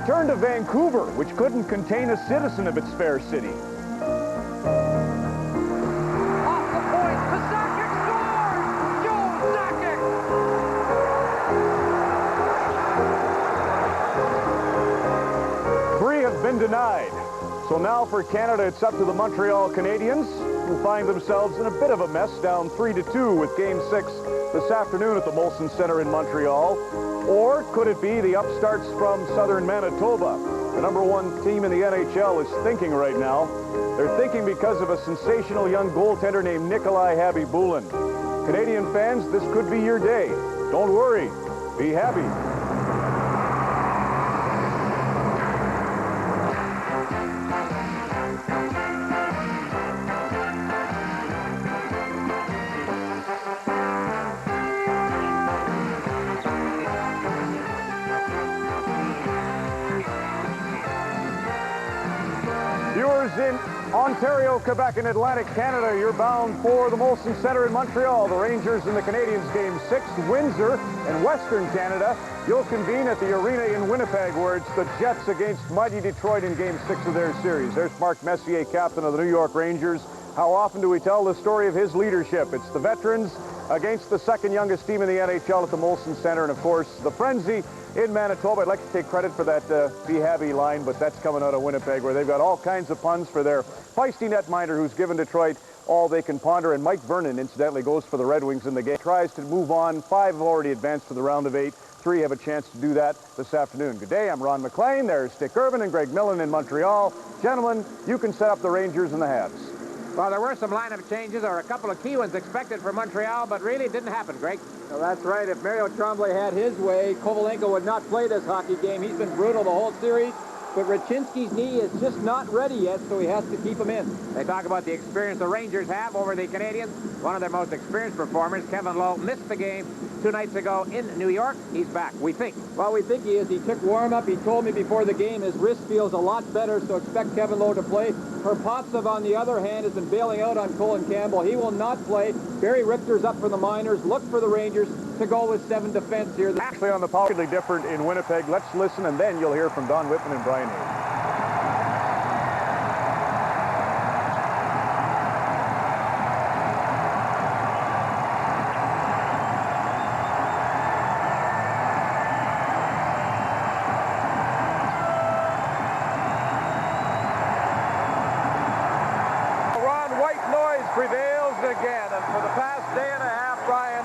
turn to Vancouver, which couldn't contain a citizen of its fair city. Off the point, Zakic scores! Joe Zakic! Three have been denied. So now for Canada, it's up to the Montreal Canadiens, who find themselves in a bit of a mess, down 3-2 with Game 6 this afternoon at the Molson Centre in Montreal. Or could it be the upstarts from southern Manitoba? The #1 team in the NHL is thinking right now. They're thinking because of a sensational young goaltender named Nikolai Khabibulin. Canadian fans, this could be your day. Don't worry, be happy. Viewers in Ontario, Quebec, and Atlantic Canada, you're bound for the Molson Centre in Montreal. The Rangers and the Canadiens Game 6. Windsor and Western Canada, you'll convene at the Arena in Winnipeg, where it's the Jets against mighty Detroit in Game 6 of their series. There's Mark Messier, captain of the New York Rangers. How often do we tell the story of his leadership? It's the veterans against the second youngest team in the NHL at the Molson Centre, and of course, the frenzy in Manitoba. I'd like to take credit for that Be Happy line, but that's coming out of Winnipeg, where they've got all kinds of puns for their feisty netminder who's given Detroit all they can ponder. And Mike Vernon, incidentally, goes for the Red Wings in the game. Tries to move on. 5 have already advanced to the round of 8. 3 have a chance to do that this afternoon. Good day, I'm Ron McLean. There's Dick Irvin and Greg Millen in Montreal. Gentlemen, you can set up the Rangers and the Habs. Well, there were some lineup changes, or a couple of key ones expected for Montreal, but really it didn't happen, Greg. Well, that's right. If Mario Tremblay had his way, Kovalenko would not play this hockey game. He's been brutal the whole series, but Raczynski's knee is just not ready yet, so he has to keep him in. They talk about the experience the Rangers have over the Canadiens. One of their most experienced performers, Kevin Lowe, missed the game 2 nights ago in New York. He's back, we think. Well, we think he is. He took warm-up. He told me before the game his wrist feels a lot better, so expect Kevin Lowe to play. Herpatsov, on the other hand, has been bailing out on Colin Campbell. He will not play. Barry Richter's up for the minors. Look for the Rangers to go with 7 defense here. Actually on the power, different in Winnipeg. Let's listen, and then you'll hear from Don Whitman and Brian Hayes. Prevails again, and for the past day and a half, Brian,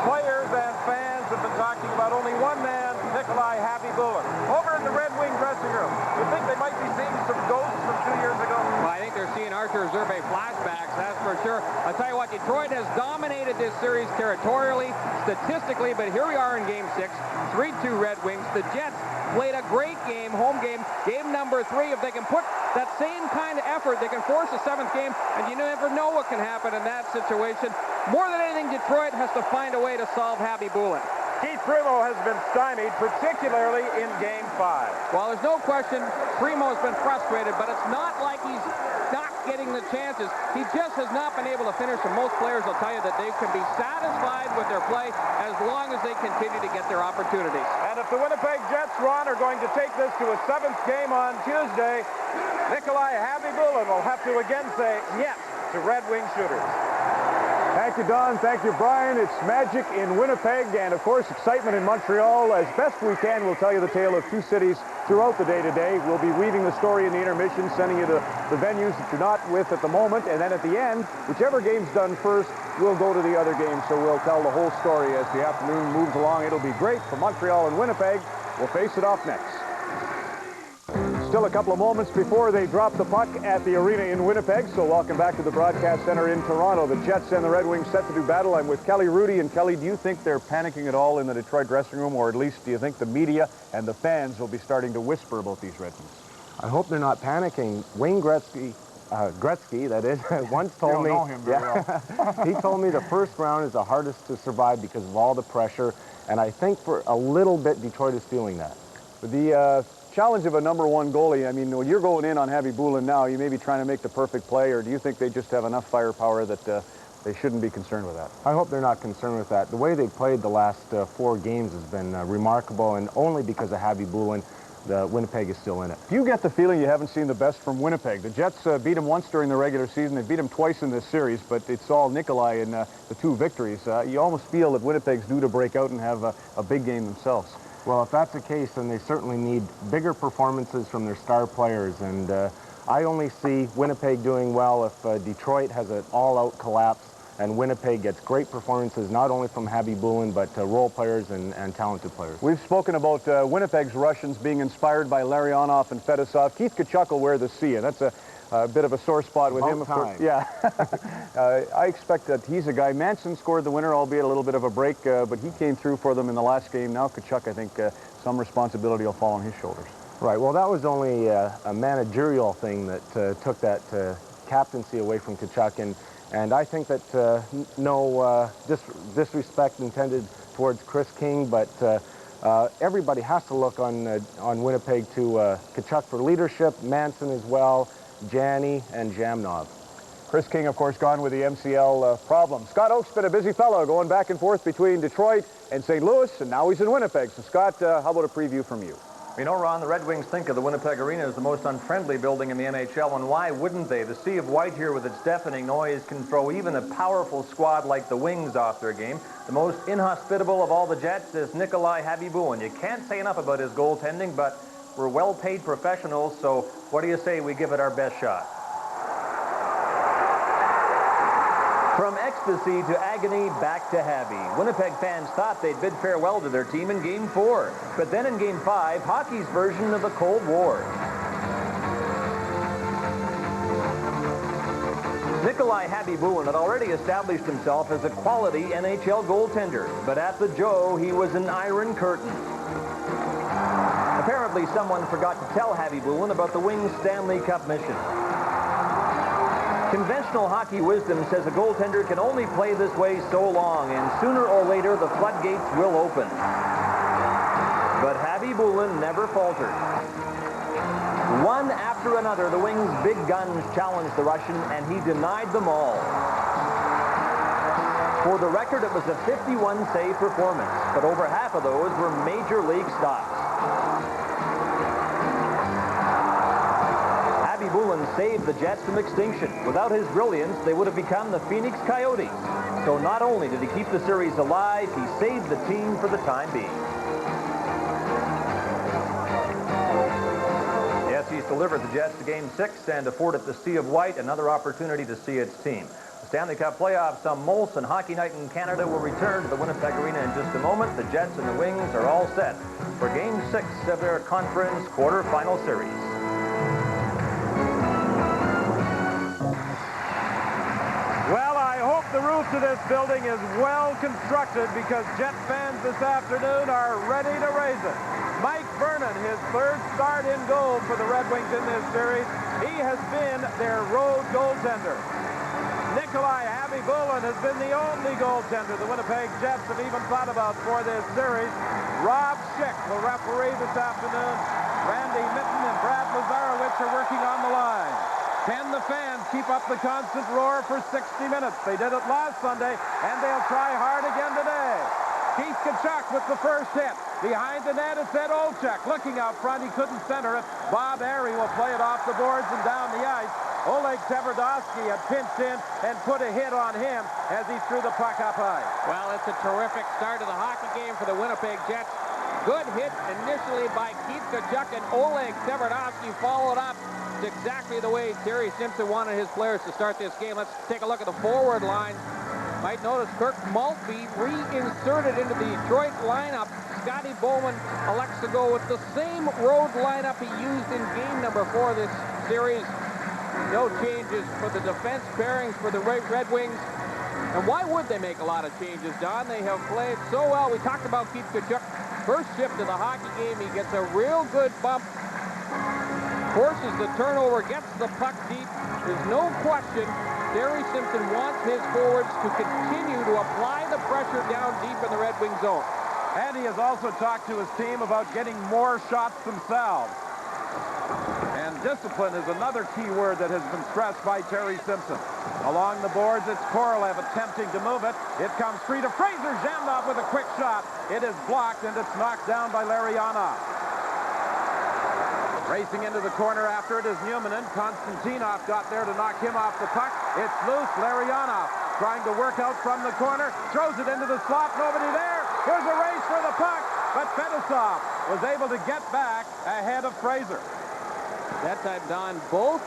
players and fans have been talking about only one man, Nikolai Khabibulin. Over in the Red Wing dressing room, you think they might be seeing some ghosts from 2 years ago? Well, I think they're seeing Arthur Zerbe flashbacks, that's for sure. I'll tell you what, Detroit has dominated this series territorially, statistically, but here we are in Game 6, 3-2 Red Wings. The Jets played a great game, home game, game number 3. If they can put that same kind of effort, they can force a 7th game, and you never know what can happen in that situation. More than anything, Detroit has to find a way to solve Khabibulin. Keith Primo has been stymied, particularly in Game 5. Well, there's no question Primo's been frustrated, but it's not like he's not getting the chances. He just has not been able to finish, and most players will tell you that they can be satisfied with their play as long as they continue to get their opportunities. And if the Winnipeg Jets, Ron, are going to take this to a 7th game on Tuesday, Nikolai Khabibulin will have to again say yes to Red Wing shooters. Thank you, Don. Thank you, Brian. It's magic in Winnipeg and, of course, excitement in Montreal. As best we can, we'll tell you the tale of 2 cities throughout the day today. We'll be weaving the story in the intermission, sending you to the venues that you're not with at the moment. And then at the end, whichever game's done first, we'll go to the other game. So we'll tell the whole story as the afternoon moves along. It'll be great for Montreal and Winnipeg. We'll face it off next. Still a couple of moments before they drop the puck at the arena in Winnipeg, so welcome back to the broadcast center in Toronto. The Jets and the Red Wings set to do battle. I'm with Kelly Rudy. And Kelly, do you think they're panicking at all in the Detroit dressing room, or at least do you think the media and the fans will be starting to whisper about these Red Wings? I hope they're not panicking. Wayne Gretzky, that is, once told me, know him very well. he told me the first round is the hardest to survive because of all the pressure, and I think for a little bit Detroit is feeling that. The challenge of a #1 goalie, I mean, when you're going in on Khabibulin now, you may be trying to make the perfect play, or do you think they just have enough firepower that they shouldn't be concerned with that? I hope they're not concerned with that. The way they played the last 4 games has been remarkable, and only because of Khabibulin. Winnipeg is still in it. Do you get the feeling you haven't seen the best from Winnipeg? The Jets beat them once during the regular season. They beat them twice in this series, but it's all Nikolai in the 2 victories. You almost feel that Winnipeg's due to break out and have a big game themselves. Well, if that's the case, then they certainly need bigger performances from their star players. And I only see Winnipeg doing well if Detroit has an all-out collapse and Winnipeg gets great performances not only from Habby Bulin, but role players and talented players. We've spoken about Winnipeg's Russians being inspired by Larionov and Fedosov. Keith Tkachuk will wear the C, and that's a bit of a sore spot with him. Of course. Yeah. I expect that he's a guy. Manson scored the winner, albeit a little bit of a break, but he came through for them in the last game. Now Tkachuk, I think some responsibility will fall on his shoulders. Right. Well, that was only a managerial thing that took that captaincy away from Tkachuk, and I think that no disrespect intended towards Chris King, but everybody has to look on Winnipeg to Tkachuk for leadership, Manson as well, Janney, and Jamnov. Chris King, of course, gone with the MCL problem. Scott Oak's been a busy fellow going back and forth between Detroit and St. Louis, and now he's in Winnipeg. So, Scott, how about a preview from you? You know, Ron, the Red Wings think of the Winnipeg Arena as the most unfriendly building in the NHL, and why wouldn't they? The sea of white here with its deafening noise can throw even a powerful squad like the Wings off their game. The most inhospitable of all the Jets is Nikolai Habibulin. You can't say enough about his goaltending, but we're well-paid professionals, so what do you say we give it our best shot? From ecstasy to agony, back to Habby. Winnipeg fans thought they'd bid farewell to their team in Game 4. But then in Game 5, hockey's version of the Cold War. Nikolai Habibulin had already established himself as a quality NHL goaltender. But at the Joe, he was an iron curtain. Apparently, someone forgot to tell Habibulin about the Wings' Stanley Cup mission. Conventional hockey wisdom says a goaltender can only play this way so long, and sooner or later the floodgates will open. But Habibulin never faltered. One after another, the Wings' big guns challenged the Russian, and he denied them all. For the record, it was a 51-save performance, but over half of those were major league stops. Habibulin saved the Jets from extinction. Without his brilliance, they would have become the Phoenix Coyotes. So not only did he keep the series alive, he saved the team for the time being. Yes, he's delivered the Jets to Game 6 and afforded the Sea of White another opportunity to see its team. The Stanley Cup Playoffs on Molson Hockey Night in Canada will return to the Winnipeg Arena in just a moment. The Jets and the Wings are all set for Game 6 of their conference quarterfinal series. Well, I hope the roof to this building is well constructed because Jet fans this afternoon are ready to raise it. Mike Vernon, his third start in goal for the Red Wings in this series. He has been their road goaltender. Nikolai Habibulin has been the only goaltender the Winnipeg Jets have even thought about for this series. Rob Schick will referee this afternoon. Randy Mitten and Brad Lazarowicz are working on the line. Can the fans keep up the constant roar for 60 minutes? They did it last Sunday, and they'll try hard again today. Keith Tkachuk with the first hit. Behind the net, it's Ed Olczyk. Looking out front, he couldn't center it. Bob Airey will play it off the boards and down the ice. Oleg Tverdovsky had pinched in and put a hit on him as he threw the puck up high. Well, it's a terrific start to the hockey game for the Winnipeg Jets. Good hit initially by Keith Tkachuk, and Oleg Tverdovsky followed up. It's exactly the way Terry Simpson wanted his players to start this game. Let's take a look at the forward line. Might notice Kirk Maltby reinserted into the Detroit lineup. Scotty Bowman elects to go with the same road lineup he used in game number 4 this series. No changes for the defense pairings for the Red Wings. And why would they make a lot of changes, Don? They have played so well. We talked about Keith Tkachuk. First shift of the hockey game, he gets a real good bump. Forces the turnover, gets the puck deep. There's no question Terry Simpson wants his forwards to continue to apply the pressure down deep in the Red Wing zone. And he has also talked to his team about getting more shots themselves. And discipline is another key word that has been stressed by Terry Simpson. Along the boards, it's Korolev attempting to move it. It comes free to Fraser Jamnov with a quick shot. It is blocked, and it's knocked down by Larionov. Racing into the corner after it is Newmanen. Konstantinov got there to knock him off the puck. It's loose. Larionov trying to work out from the corner. Throws it into the slot. Nobody there. Here's a race for the puck. But Fedosov was able to get back ahead of Fraser. That time, Don, both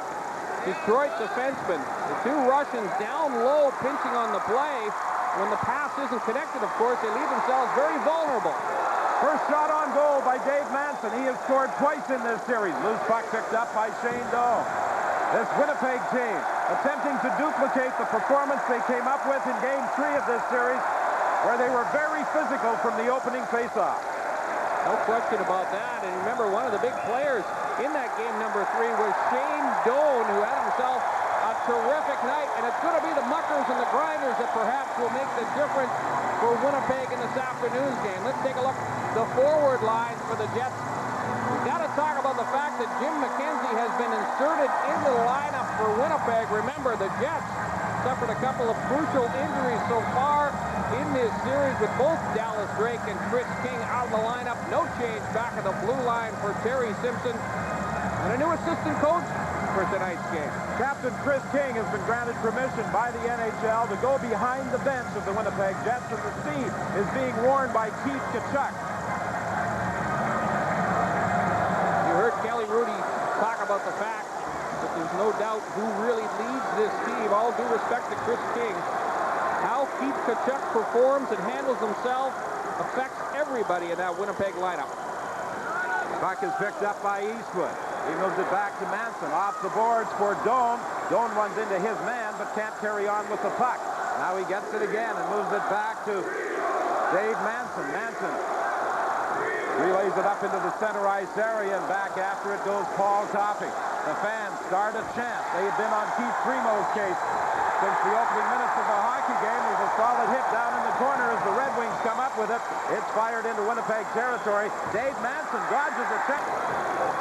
Detroit defensemen, the two Russians down low, pinching on the play. When the pass isn't connected, of course, they leave themselves very vulnerable. First shot on goal by Dave Manson. He has scored twice in this series. Loose puck picked up by Shane Doan. This Winnipeg team attempting to duplicate the performance they came up with in Game 3 of this series, where they were very physical from the opening faceoff. No question about that. And remember, one of the big players in that game number 3 was Shane Doan, who had himself a terrific night. And it's going to be the muckers and the grinders that perhaps will make the difference for Winnipeg in this afternoon's game. Let's take a look at the forward lines for the Jets. We've got to talk about the fact that Jim McKenzie has been inserted into the lineup for Winnipeg. Remember, the Jets suffered a couple of crucial injuries so far in this series with both Dallas Drake and Chris King out of the lineup. No change back of the blue line for Terry Simpson. And a new assistant coach for tonight's game. Captain Chris King has been granted permission by the NHL to go behind the bench of the Winnipeg Jets, and the C is being worn by Keith Tkachuk. You heard Kelly Rudy talk about the fact that there's no doubt who really leads this team. All due respect to Chris King. How Keith Tkachuk performs and handles himself affects everybody in that Winnipeg lineup. Puck is picked up by Eastwood. He moves it back to Manson. Off the boards for Doan. Doan runs into his man, but can't carry on with the puck. Now he gets it again and moves it back to Dave Manson. Manson relays it up into the center ice area, and back after it goes Paul Coffey. The fans start a chant. They have been on Keith Primo's case since the opening minutes of the hockey game. There's a solid hit down in the corner as the Red Wings come up with it. It's fired into Winnipeg territory. Dave Manson dodges a check.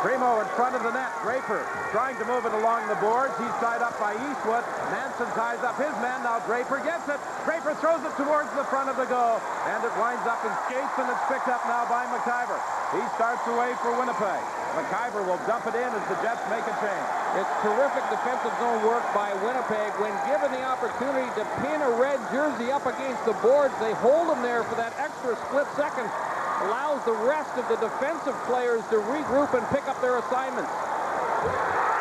Primo in front of the net. Draper trying to move it along the boards. He's tied up by Eastwood. Manson ties up his man. Now Draper gets it. Draper throws it towards the front of the goal. And it winds up in skates, and it's picked up now by McIver. He starts away for Winnipeg. McIver will dump it in as the Jets make a change. It's terrific defensive zone work by Winnipeg. When given the opportunity to pin a red jersey up against the boards, they hold him there for that extra split second. Allows the rest of the defensive players to regroup and pick up their assignments.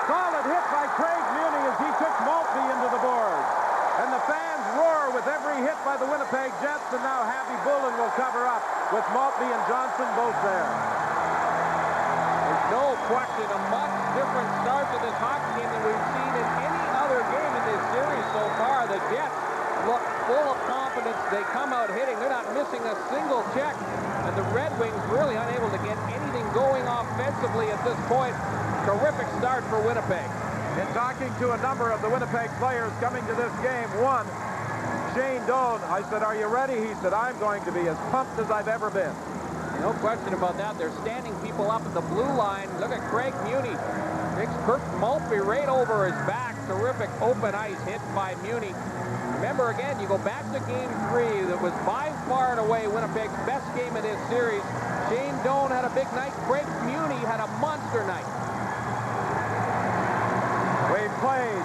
Solid hit by Craig Muni as he took Maltby into the boards. And the fans roar with every hit by the Winnipeg Jets, and now Happy Bullen will cover up with Maltby and Johnson both there. There's no question, a much different start to this hockey game than we've seen in any other game in this series so far. The Jets look full of confidence. They come out hitting. They're not missing a single check. And the Red Wings really unable to get anything going offensively at this point. Terrific start for Winnipeg. In talking to a number of the Winnipeg players coming to this game, one, Shane Doan, I said, "Are you ready?" He said, "I'm going to be as pumped as I've ever been." No question about that. They're standing people up at the blue line. Look at Craig Muni. Takes Kirk Maltby right over his back. Terrific open ice hit by Muni. Remember, again, you go back to Game 3. That was by far and away Winnipeg's best game in this series. Shane Doan had a big night. Craig Muni had a monster night. We've played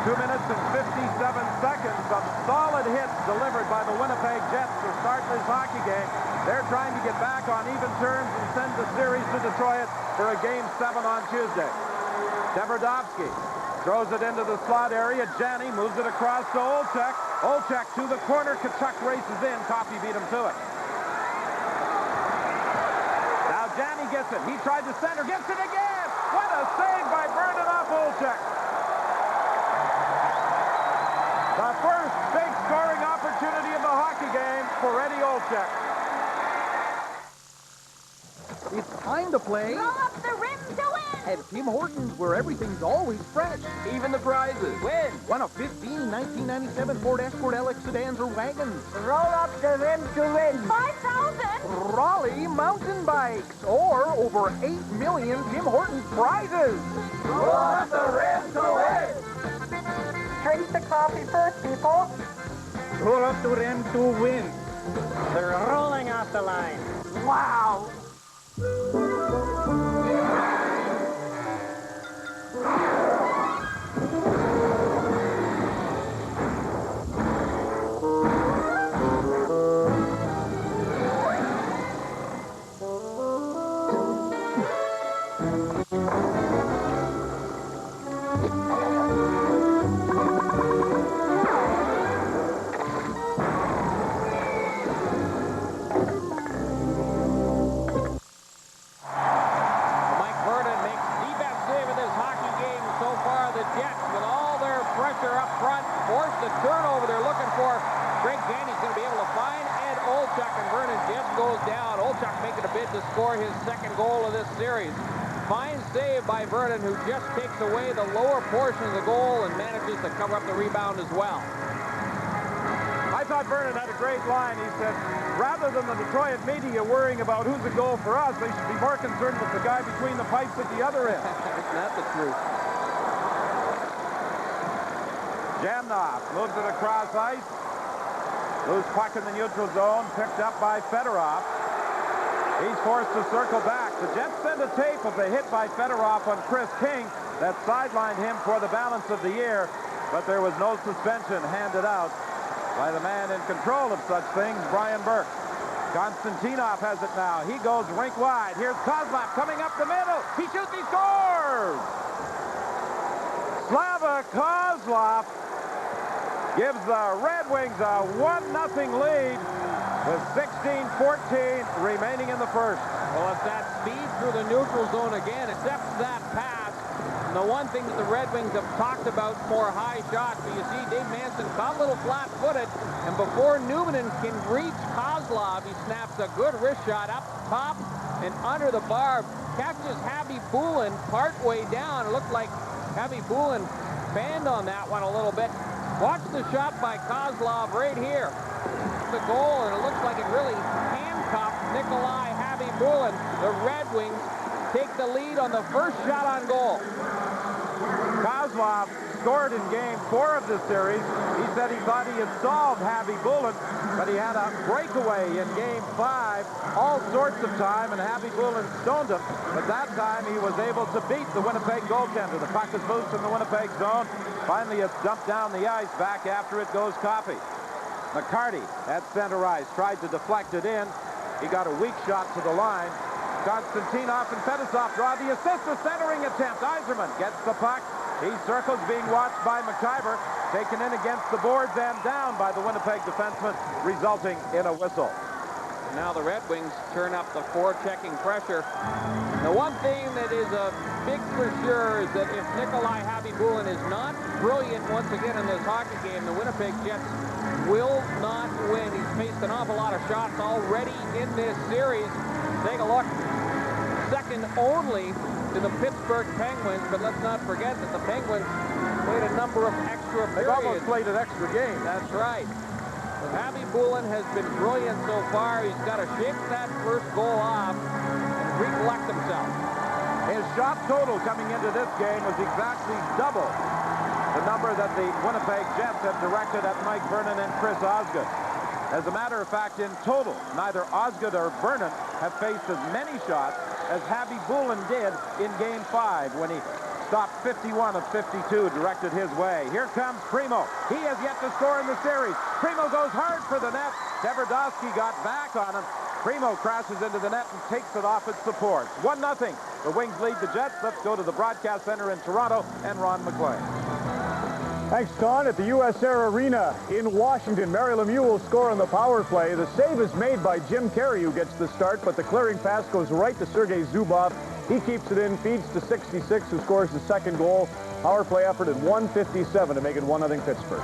2 minutes and 57 seconds. Some solid hits delivered by the Winnipeg Jets to start this hockey game. They're trying to get back on even terms and send the series to Detroit for a Game 7 on Tuesday. Tverdovsky throws it into the slot area. Janney moves it across to Olczyk. Olczyk to the corner. Tkachuk races in. Coffey beat him to it. Now Janney gets it. He tried to center. Gets it again. What a save by Bernard Olczyk. The first big scoring opportunity of the hockey game for Eddie Olczyk. It's time to play. Roll up the rim to win. At Tim Hortons, where everything's always fresh. Even the prizes. Win. One of 15 1997 Ford Escort LX sedans or wagons. Roll up the rim to win. 5,000. Raleigh mountain bikes. Or over 8 million Tim Hortons prizes. Roll up the rim to win. Drink the coffee first, people. Roll up the rim to win. They're rolling off the line. Wow. By Vernon, who just takes away the lower portion of the goal and manages to cover up the rebound as well. I thought Vernon had a great line. He said, rather than the Detroit media worrying about who's a goal for us, they should be more concerned with the guy between the pipes at the other end. Isn't that the truth? Jamnoff moves it across ice. Loose puck in the neutral zone, picked up by Fedorov. He's forced to circle back. The Jets send a tape of the hit by Fedorov on Chris King that sidelined him for the balance of the year, but there was no suspension handed out by the man in control of such things, Brian Burke. Konstantinov has it now. He goes rink wide. Here's Kozlov coming up the middle. He shoots, he scores! Slava Kozlov gives the Red Wings a 1-0 lead with 16:14 remaining in the first. Well, it's that speed through the neutral zone again, except that pass. And the one thing that the Red Wings have talked about for high shots, but you see Dave Manson caught a little flat-footed, and before Newman can reach Kozlov, he snaps a good wrist shot up top and under the bar, catches Happy Boulin partway down. It looked like Happy Boulin fanned on that one a little bit. Watch the shot by Kozlov right here. The goal, and it looks like it really handcuffed Nikolai Habibulin. The Red Wings take the lead on the first shot on goal. Kozlov scored in Game 4 of this series. He said he thought he had solved Habibulin, but he had a breakaway in Game 5 all sorts of time, and Habibulin stoned him. But that time he was able to beat the Winnipeg goaltender. The puck is loose in the Winnipeg zone. Finally, it's dumped down the ice. Back after it goes Coffey. McCarty at center ice tried to deflect it in. He got a weak shot to the line. Konstantinov and Fedosov draw the assist, the centering attempt. Yzerman gets the puck. He circles, being watched by McIver. Taken in against the boards and down by the Winnipeg defenseman, resulting in a whistle. Now the Red Wings turn up the forechecking pressure. The one thing that is a big for sure is that if Nikolai Habibulin is not brilliant once again in this hockey game, the Winnipeg Jets will not win. He's faced an awful lot of shots already in this series. Take a look. Second only to the Pittsburgh Penguins, but let's not forget that the Penguins played a number of extra periods. They've almost played an extra game. That's right. Habibulin has been brilliant so far. He's got to shake that first goal off and recollect himself. His shot total coming into this game was exactly double the number that the Winnipeg Jets have directed at Mike Vernon and Chris Osgood. As a matter of fact, in total, neither Osgood or Vernon have faced as many shots as Habibulin did in Game 5 when he stopped 51 of 52 directed his way. Here comes Primo. He has yet to score in the series. Primo goes hard for the net. Tverdovsky got back on him. Primo crashes into the net and takes it off its support. 1-0. The Wings lead the Jets. Let's go to the broadcast center in Toronto and Ron McLean. Thanks, Don. At the U.S. Air Arena in Washington, Mary Lemieux will score on the power play. The save is made by Jim Carey, who gets the start, but the clearing pass goes right to Sergei Zubov. He keeps it in, feeds to 66, who scores the second goal. Power play effort at 1:57 to make it 1-0 Pittsburgh.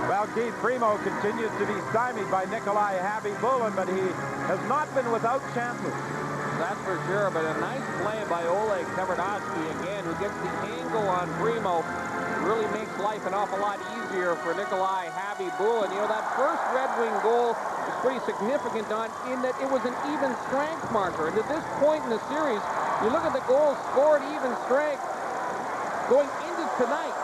Well, Keith, Primo continues to be stymied by Nikolai Habibulin, but he has not been without chances. That's for sure, but a nice play by Oleg Tverdovsky again, who gets the angle on Primo. Really makes life an awful lot easier for Nikolai Habibulin. You know, that first Red Wing goal is pretty significant, Don, in that it was an even strength marker. And at this point in the series, you look at the goals scored even strength. Going into tonight,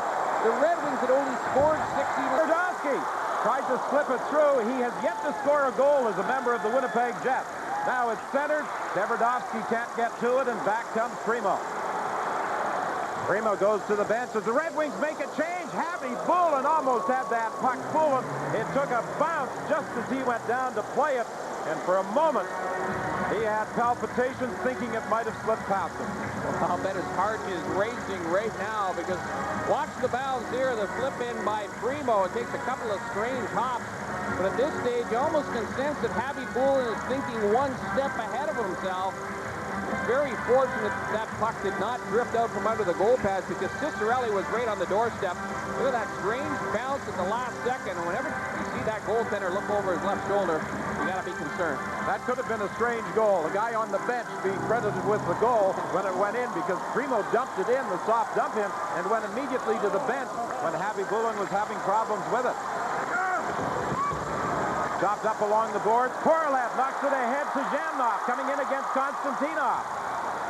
the Red Wings had only scored 6 even. Tverdovsky tried to slip it through. He has yet to score a goal as a member of the Winnipeg Jets. Now it's centered. Tverdovsky can't get to it, and back comes Primo. Primo goes to the bench as the Red Wings make a change. Happy Bullen almost had that puck fooling. It took a bounce just as he went down to play it, and for a moment he had palpitations thinking it might have slipped past him. Well, I'll bet his heart is racing right now because watch the bounce here, the flip in by Primo. It takes a couple of strange hops, but at this stage you almost can sense that Happy Bullen is thinking one step ahead of himself. Very fortunate that puck did not drift out from under the goal pads because Cicerelli was right on the doorstep. Look at that strange bounce at the last second. And whenever you see that goaltender look over his left shoulder, you got to be concerned. That could have been a strange goal. The guy on the bench being credited with the goal when it went in because Primo dumped it in, the soft dump in, and went immediately to the bench when Happy Bullen was having problems with it. Chopped up along the boards. Korolev knocks it ahead to Zhamnov, coming in against Konstantinov.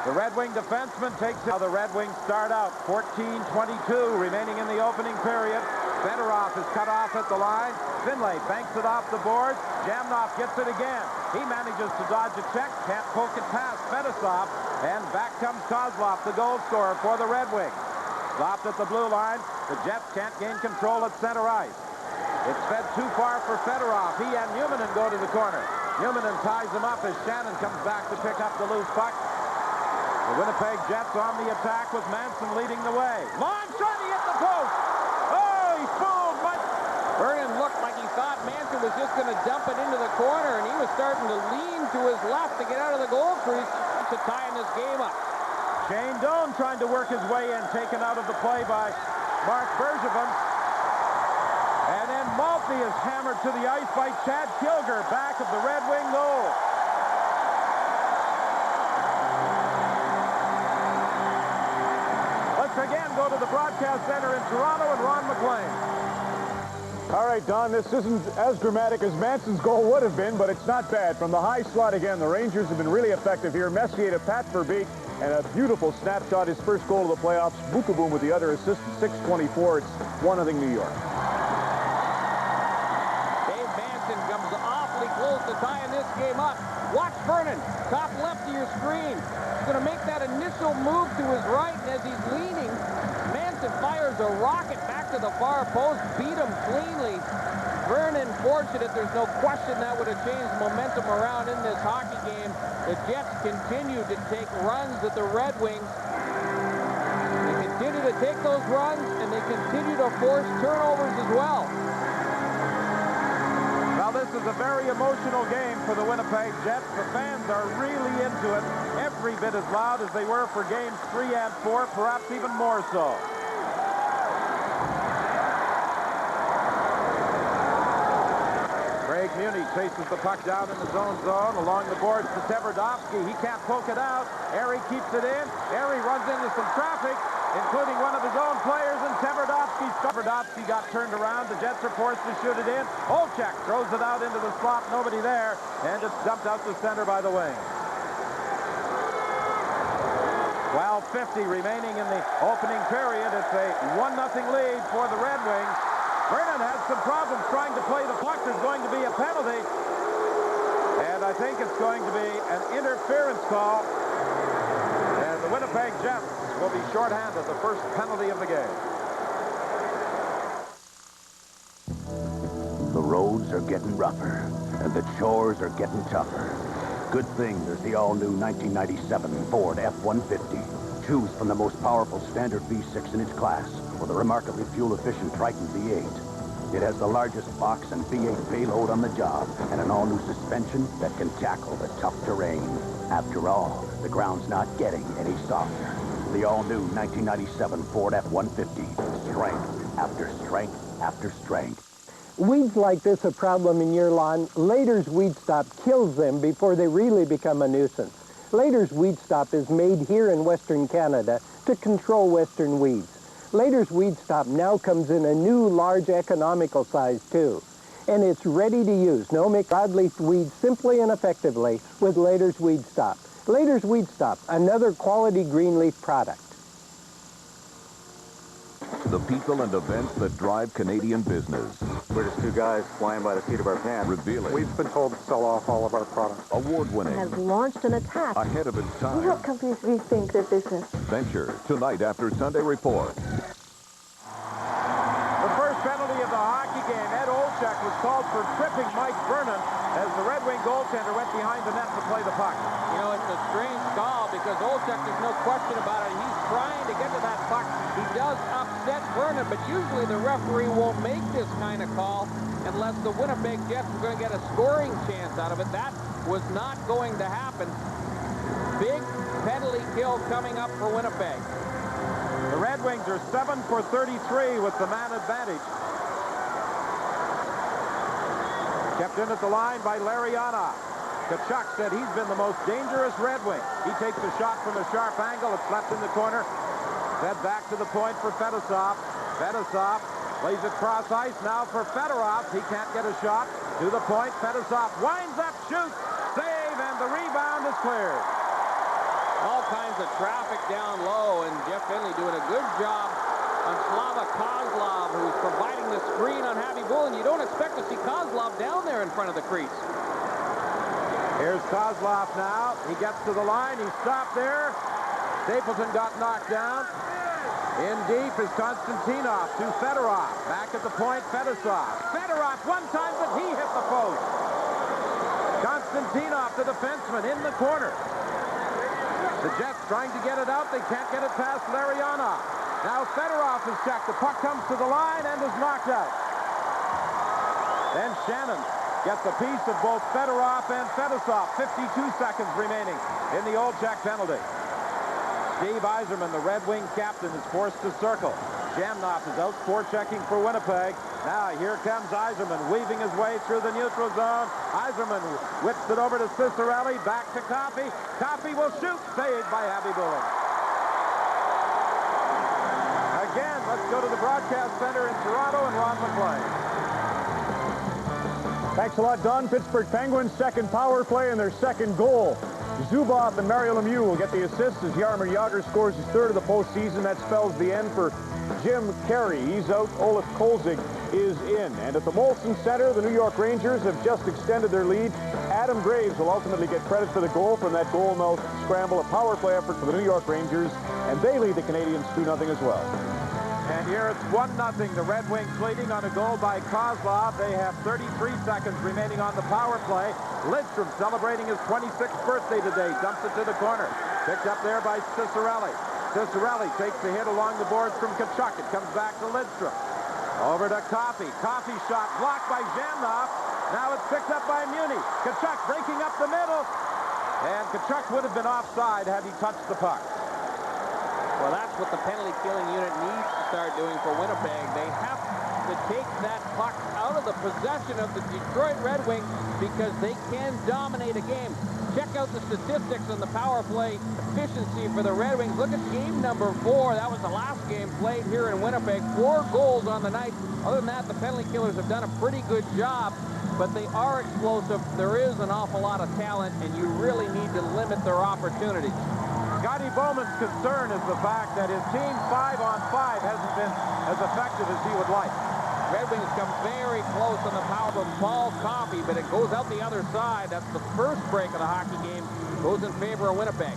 The Red Wing defenseman takes it. Now the Red Wings start out. 14:22 remaining in the opening period. Fedorov is cut off at the line. Finlay banks it off the boards. Zhamnov gets it again. He manages to dodge a check. Can't poke it past Fedosov. And back comes Kozlov, the goal scorer for the Red Wings. Stopped at the blue line. The Jets can't gain control at center ice. It's fed too far for Fedorov. He and Numanen go to the corner. Numanen ties him up as Shannon comes back to pick up the loose puck. The Winnipeg Jets on the attack with Manson leading the way. Long shot, he hit the post. Oh, he fooled Mike. Vernon looked like he thought Manson was just going to dump it into the corner, and he was starting to lean to his left to get out of the goal crease to tie in this game up. Shane Doan trying to work his way in, taken out of the play by Mark Bergevin. And then Maltby is hammered to the ice by Chad Kilger, back of the Red Wing goal. Let's again go to the broadcast center in Toronto and Ron McLean. All right, Don, this isn't as dramatic as Manson's goal would have been, but it's not bad. From the high slot again, the Rangers have been really effective here. Messier to Pat Verbeek, and a beautiful snapshot, his first goal of the playoffs. Bukaboom with the other assist at 6:24. It's 1-0 New York. Close to tying this game up. Watch Vernon, top left of your screen. He's going to make that initial move to his right, and as he's leaning, Manson fires a rocket back to the far post, beat him cleanly. Vernon fortunate, there's no question that would have changed momentum around in this hockey game. The Jets continue to take runs at the Red Wings. They continue to take those runs, and they continue to force turnovers as well. Well, this is a very emotional game for the Winnipeg Jets. The fans are really into it, every bit as loud as they were for games 3 and 4, perhaps even more so. Craig Muni chases the puck down in the zone along the boards to Tverdovsky. He can't poke it out. Airy keeps it in. Airy runs into some traffic, including one of his own players, and Tverdovsky got turned around. The Jets are forced to shoot it in. Olchek throws it out into the slot. Nobody there, and it's dumped out to center by the wing. 12:50 remaining in the opening period. It's a 1-0 lead for the Red Wings. Vernon has some problems trying to play the puck. There's going to be a penalty, and I think it's going to be an interference call, and the Winnipeg Jets will be shorthanded, the first penalty of the game. The roads are getting rougher, and the chores are getting tougher. Good thing there's the all-new 1997 Ford F-150. Choose from the most powerful standard V6 in its class, or the remarkably fuel-efficient Triton V8. It has the largest box and V8 payload on the job, and an all-new suspension that can tackle the tough terrain. After all, the ground's not getting any softer. The all-new 1997 Ford F-150. Strength after strength after strength. Weeds like this a problem in your lawn, Lader's Weed Stop kills them before they really become a nuisance. Lader's Weed Stop is made here in Western Canada to control western weeds. Lader's Weed Stop now comes in a new large economical size too. And it's ready to use. No make broadleaf weeds simply and effectively with Lader's Weed Stop. Lader's Weed Stop, another quality green leaf product. The people and events that drive Canadian business. We're just two guys flying by the seat of our pants. Revealing. We've been told to sell off all of our products. Award-winning. Has launched an attack. Ahead of its time. We help companies rethink their business. Venture, tonight after Sunday Report. The first penalty of the hockey game, Ed Olczyk was called for tripping Mike Vernon as the Red Wing goaltender went behind the net to play the puck. You know, it's a strange call because Olczyk, there's no question about it. He's trying to get to that puck. He does upset Vernon, but usually the referee won't make this kind of call unless the Winnipeg Jets are going to get a scoring chance out of it. That was not going to happen. Big penalty kill coming up for Winnipeg. The Red Wings are 7 for 33 with the man advantage. Kept in at the line by Lariana. Tkachuk said he's been the most dangerous Red Wing. He takes a shot from a sharp angle. It's left in the corner. Fed back to the point for Fedosov. Fedosov plays it cross ice now for Fedorov. He can't get a shot. To the point. Fedosov winds up, shoots, save, and the rebound is cleared. All kinds of traffic down low, and Jeff Finley doing a good job on Slava Kozlov, who's providing the screen on Happy Bull, and you don't expect to see Kozlov down there in front of the crease. Here's Kozlov now. He gets to the line. He stopped there. Stapleton got knocked down. In deep is Konstantinov to Fedorov. Back at the point, Fedosov. Fedorov one time, but he hit the post. Konstantinov, the defenseman, in the corner. The Jets trying to get it out. They can't get it past Lariana. Now Fedorov is checked. The puck comes to the line and is knocked out. Then Shannon gets a piece of both Fedorov and Fedosov. 52 seconds remaining in the Olczyk penalty. Steve Yzerman, the Red Wing captain, is forced to circle. Jamnoff is out forechecking for Winnipeg. Now here comes Yzerman, weaving his way through the neutral zone. Yzerman whips it over to Cicerelli, back to Coffey. Coffey will shoot, saved by Happy Bullen. Again, let's go to the broadcast center in Toronto and Ron McLean. Thanks a lot, Don. Pittsburgh Penguins' second power play and their second goal. Zuboff and Mario Lemieux will get the assists as Jaromir Jagr scores his third of the postseason. That spells the end for Jim Carey. He's out. Olaf Kolzig is in. And at the Molson Center, the New York Rangers have just extended their lead. Adam Graves will ultimately get credit for the goal from that goal mouth scramble, a power play effort for the New York Rangers, and they lead the Canadians 2-0 as well. And here it's 1-0. The Red Wings leading on a goal by Kozlov. They have 33 seconds remaining on the power play. Lidstrom celebrating his 26th birthday today. Dumps it to the corner. Picked up there by Cicerelli. Cicerelli takes the hit along the boards from Tkachuk. It comes back to Lidstrom. Over to Coffey. Coffey shot blocked by Jamnoff. Now it's picked up by Muni. Tkachuk breaking up the middle. And Tkachuk would have been offside had he touched the puck. Well, that's what the penalty killing unit needs to start doing for Winnipeg. They have to take that puck out of the possession of the Detroit Red Wings because they can dominate a game. Check out the statistics on the power play efficiency for the Red Wings. Look at game number 4. That was the last game played here in Winnipeg. 4 goals on the night. Other than that, the penalty killers have done a pretty good job, but they are explosive. There is an awful lot of talent, and you really need to limit their opportunities. Scotty Bowman's concern is the fact that his team 5-on-5 hasn't been as effective as he would like. Red Wings come very close on the power from Paul Coffey, but it goes out the other side. That's the first break of the hockey game. Goes in favor of Winnipeg.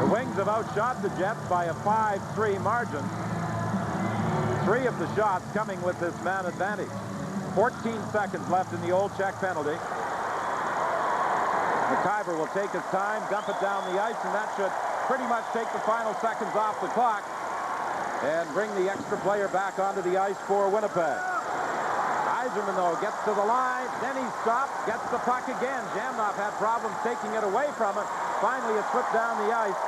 The Wings have outshot the Jets by a 5-3 margin. 3 of the shots coming with this man advantage. 14 seconds left in the Olczyk penalty. McIver will take his time, dump it down the ice, and that should pretty much take the final seconds off the clock and bring the extra player back onto the ice for Winnipeg. Yzerman, though, gets to the line, then he stops, gets the puck again. Jamnoff had problems taking it away from him. Finally, it slipped down the ice.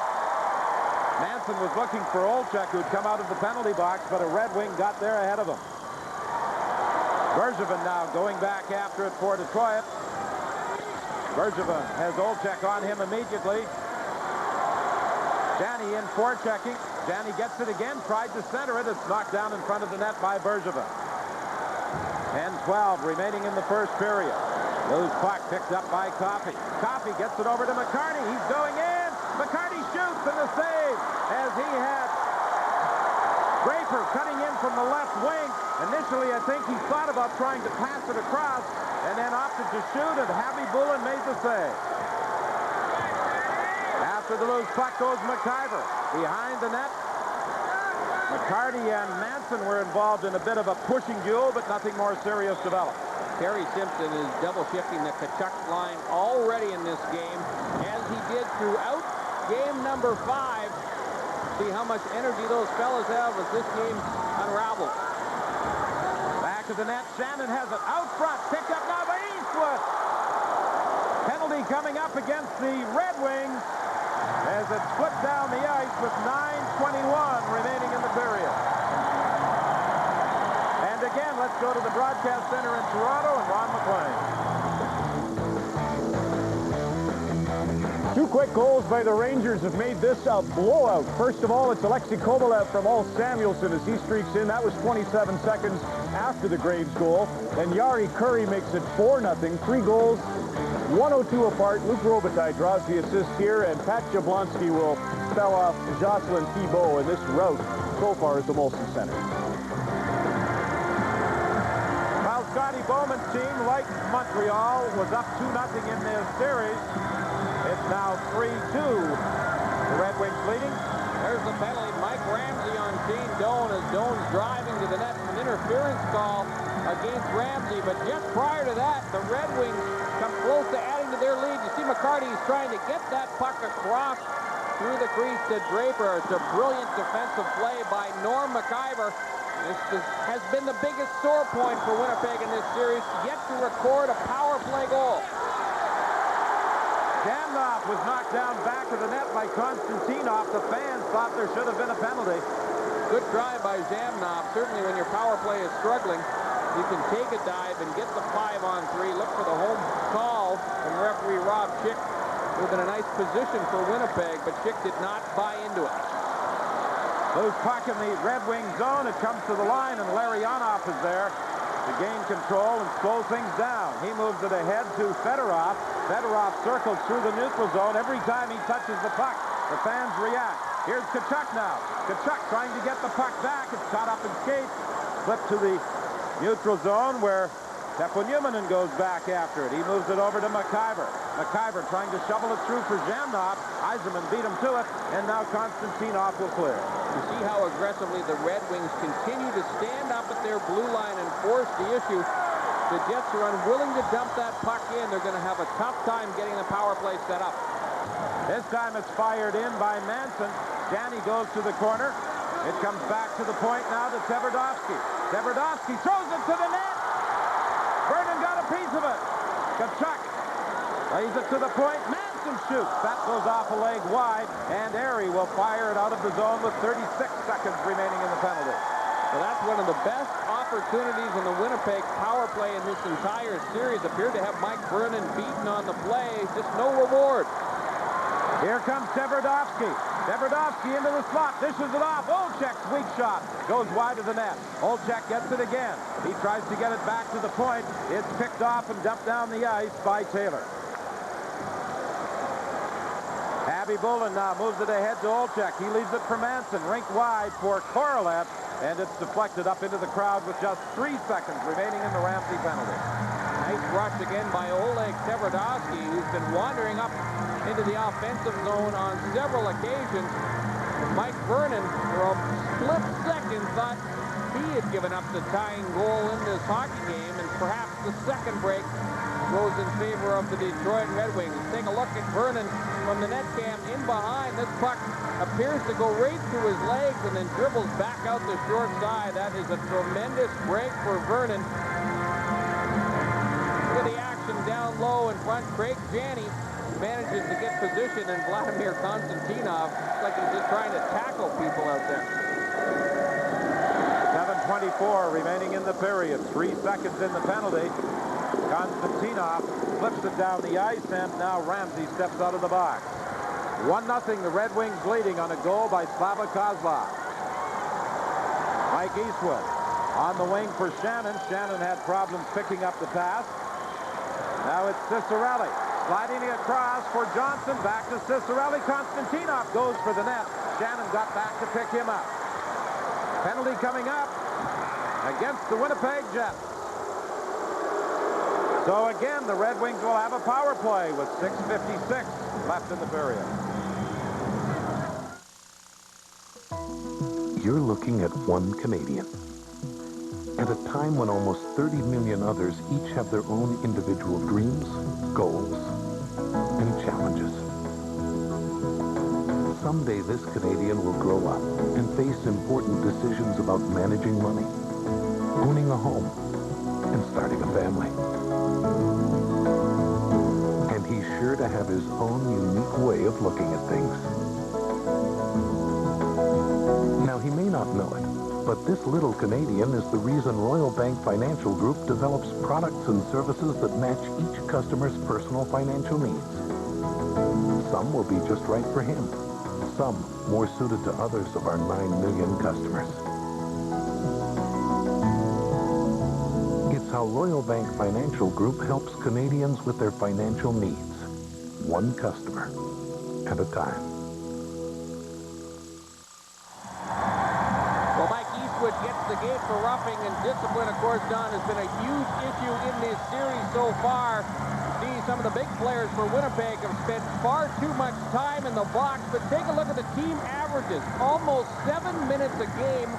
Manson was looking for Olczyk, who'd come out of the penalty box, but a Red Wing got there ahead of him. Bergevin now going back after it for Detroit. Bergevin has Olczyk on him immediately. Janney in forechecking. Janney gets it again, tried to center it. It's knocked down in front of the net by Bergevin. 10-12 remaining in the first period. Loose puck picked up by Coffey. Coffey gets it over to McCarty. He's going in. McCarty shoots and the save as he had Draper cutting in from the left wing. Initially, I think he thought about trying to pass it across and then opted to shoot, and Happy Bullen made the save. After the loose puck goes McIver. Behind the net, McCarty and Manson were involved in a bit of a pushing duel, but nothing more serious developed. Terry Simpson is double shifting the Tkachuk line already in this game, as he did throughout game number 5. See how much energy those fellas have as this game unravels. Back of the net, Shannon has it out front, picked up now by Eastwood. Penalty coming up against the Red Wings as it slipped down the ice with 9:21 remaining in the period. And again, let's go to the broadcast center in Toronto and Ron McLean. Two quick goals by the Rangers have made this a blowout. First of all, it's Alexei Kovalev from Al Samuelson as he streaks in. That was 27 seconds after the Graves goal. Then Yari Curry makes it 4-0. 3 goals, 1:02 apart. Luc Robitaille draws the assist here, and Pat Jablonski will spell off Jocelyn Thibault in this rout so far at the Molson Center. While Scotty Bowman's team, like Montreal, was up 2-0 in their series, it's now 3-2. The Red Wings leading. There's the penalty. Mike Ramsey on Shane Doan as Doan's driving to the net. An interference call against Ramsey, but just prior to that, the Red Wings come close to adding to their lead. You see McCarty's trying to get that puck across through the crease to Draper. It's a brilliant defensive play by Norm McIver. This has been the biggest sore point for Winnipeg in this series, yet to record a power play goal. Jamnov was knocked down back of the net by Konstantinov. The fans thought there should have been a penalty. Good try by Jamnov. Certainly when your power play is struggling, you can take a dive and get the 5-on-3. Look for the home call from referee Rob Schick. Would have been a nice position for Winnipeg, but Schick did not buy into it. Loose puck in the Red Wing zone. It comes to the line, and Larionov is there to gain control and slow things down. He moves it ahead to Fedorov. Fedorov circles through the neutral zone. Every time he touches the puck, the fans react. Here's Tkachuk now. Tkachuk trying to get the puck back. It's caught up in skates. Flipped to the neutral zone where Teppo-Numminen goes back after it. He moves it over to McIver. McIver trying to shovel it through for Jamnov. Yzerman beat him to it, and now Konstantinov will clear. You see how aggressively the Red Wings continue to stand up at their blue line and force the issue. The Jets are unwilling to dump that puck in. They're going to have a tough time getting the power play set up. This time it's fired in by Manson. Janney goes to the corner. It comes back to the point now to Tverdovsky. Tverdovsky throws it to the net. Vernon got a piece of it. Tkachuk lays it to the point. Manson shoots. That goes off a leg wide, and Airy will fire it out of the zone with 36 seconds remaining in the penalty. Well, that's one of the best opportunities in the Winnipeg power play in this entire series. Appeared to have Mike Vernon beaten on the play. Just no reward. Here comes Tverdovsky. Tverdovsky into the slot. Dishes it off. Olczek's weak shot. Goes wide of the net. Olczek gets it again. He tries to get it back to the point. It's picked off and dumped down the ice by Taylor. Happy Bullen now moves it ahead to Olczek. He leaves it for Manson. Rink wide for Korolev. And it's deflected up into the crowd with just 3 seconds remaining in the Ramsey penalty. Nice rush again by Oleg Tverdovsky, who's been wandering up into the offensive zone on several occasions. Mike Vernon, for a split second, thought he had given up the tying goal in this hockey game, and perhaps the second break goes in favor of the Detroit Red Wings. Take a look at Vernon from the net cam in behind. This puck appears to go right through his legs and then dribbles back out the short side. That is a tremendous break for Vernon. Look at the action down low in front. Craig Janney manages to get position, and Vladimir Konstantinov looks like he's just trying to tackle people out there. 7:24 remaining in the period. 3 seconds in the penalty. Konstantinov flips it down the ice, and now Ramsey steps out of the box. 1-0, the Red Wings leading on a goal by Slava Kozlov. Mike Eastwood on the wing for Shannon. Shannon had problems picking up the pass. Now it's Cicerelli. Sliding it across for Johnson. Back to Cicerelli. Konstantinov goes for the net. Shannon got back to pick him up. Penalty coming up against the Winnipeg Jets. So again, the Red Wings will have a power play with 6:56 left in the period. You're looking at one Canadian. At a time when almost 30 million others each have their own individual dreams, goals, and challenges. Someday this Canadian will grow up and face important decisions about managing money, owning a home, and starting a family. And he's sure to have his own unique way of looking at things. Now, he may not know it, but this little Canadian is the reason Royal Bank Financial Group develops products and services that match each customer's personal financial needs. Some will be just right for him. Some more suited to others of our 9 million customers. It's how Royal Bank Financial Group helps Canadians with their financial needs, one customer at a time. Well, Mike Eastwood gets the gate for roughing, and discipline, of course, Don, has been a huge issue in this series so far. Some of the big players for Winnipeg have spent far too much time in the box, but take a look at the team averages. Almost 7 minutes a game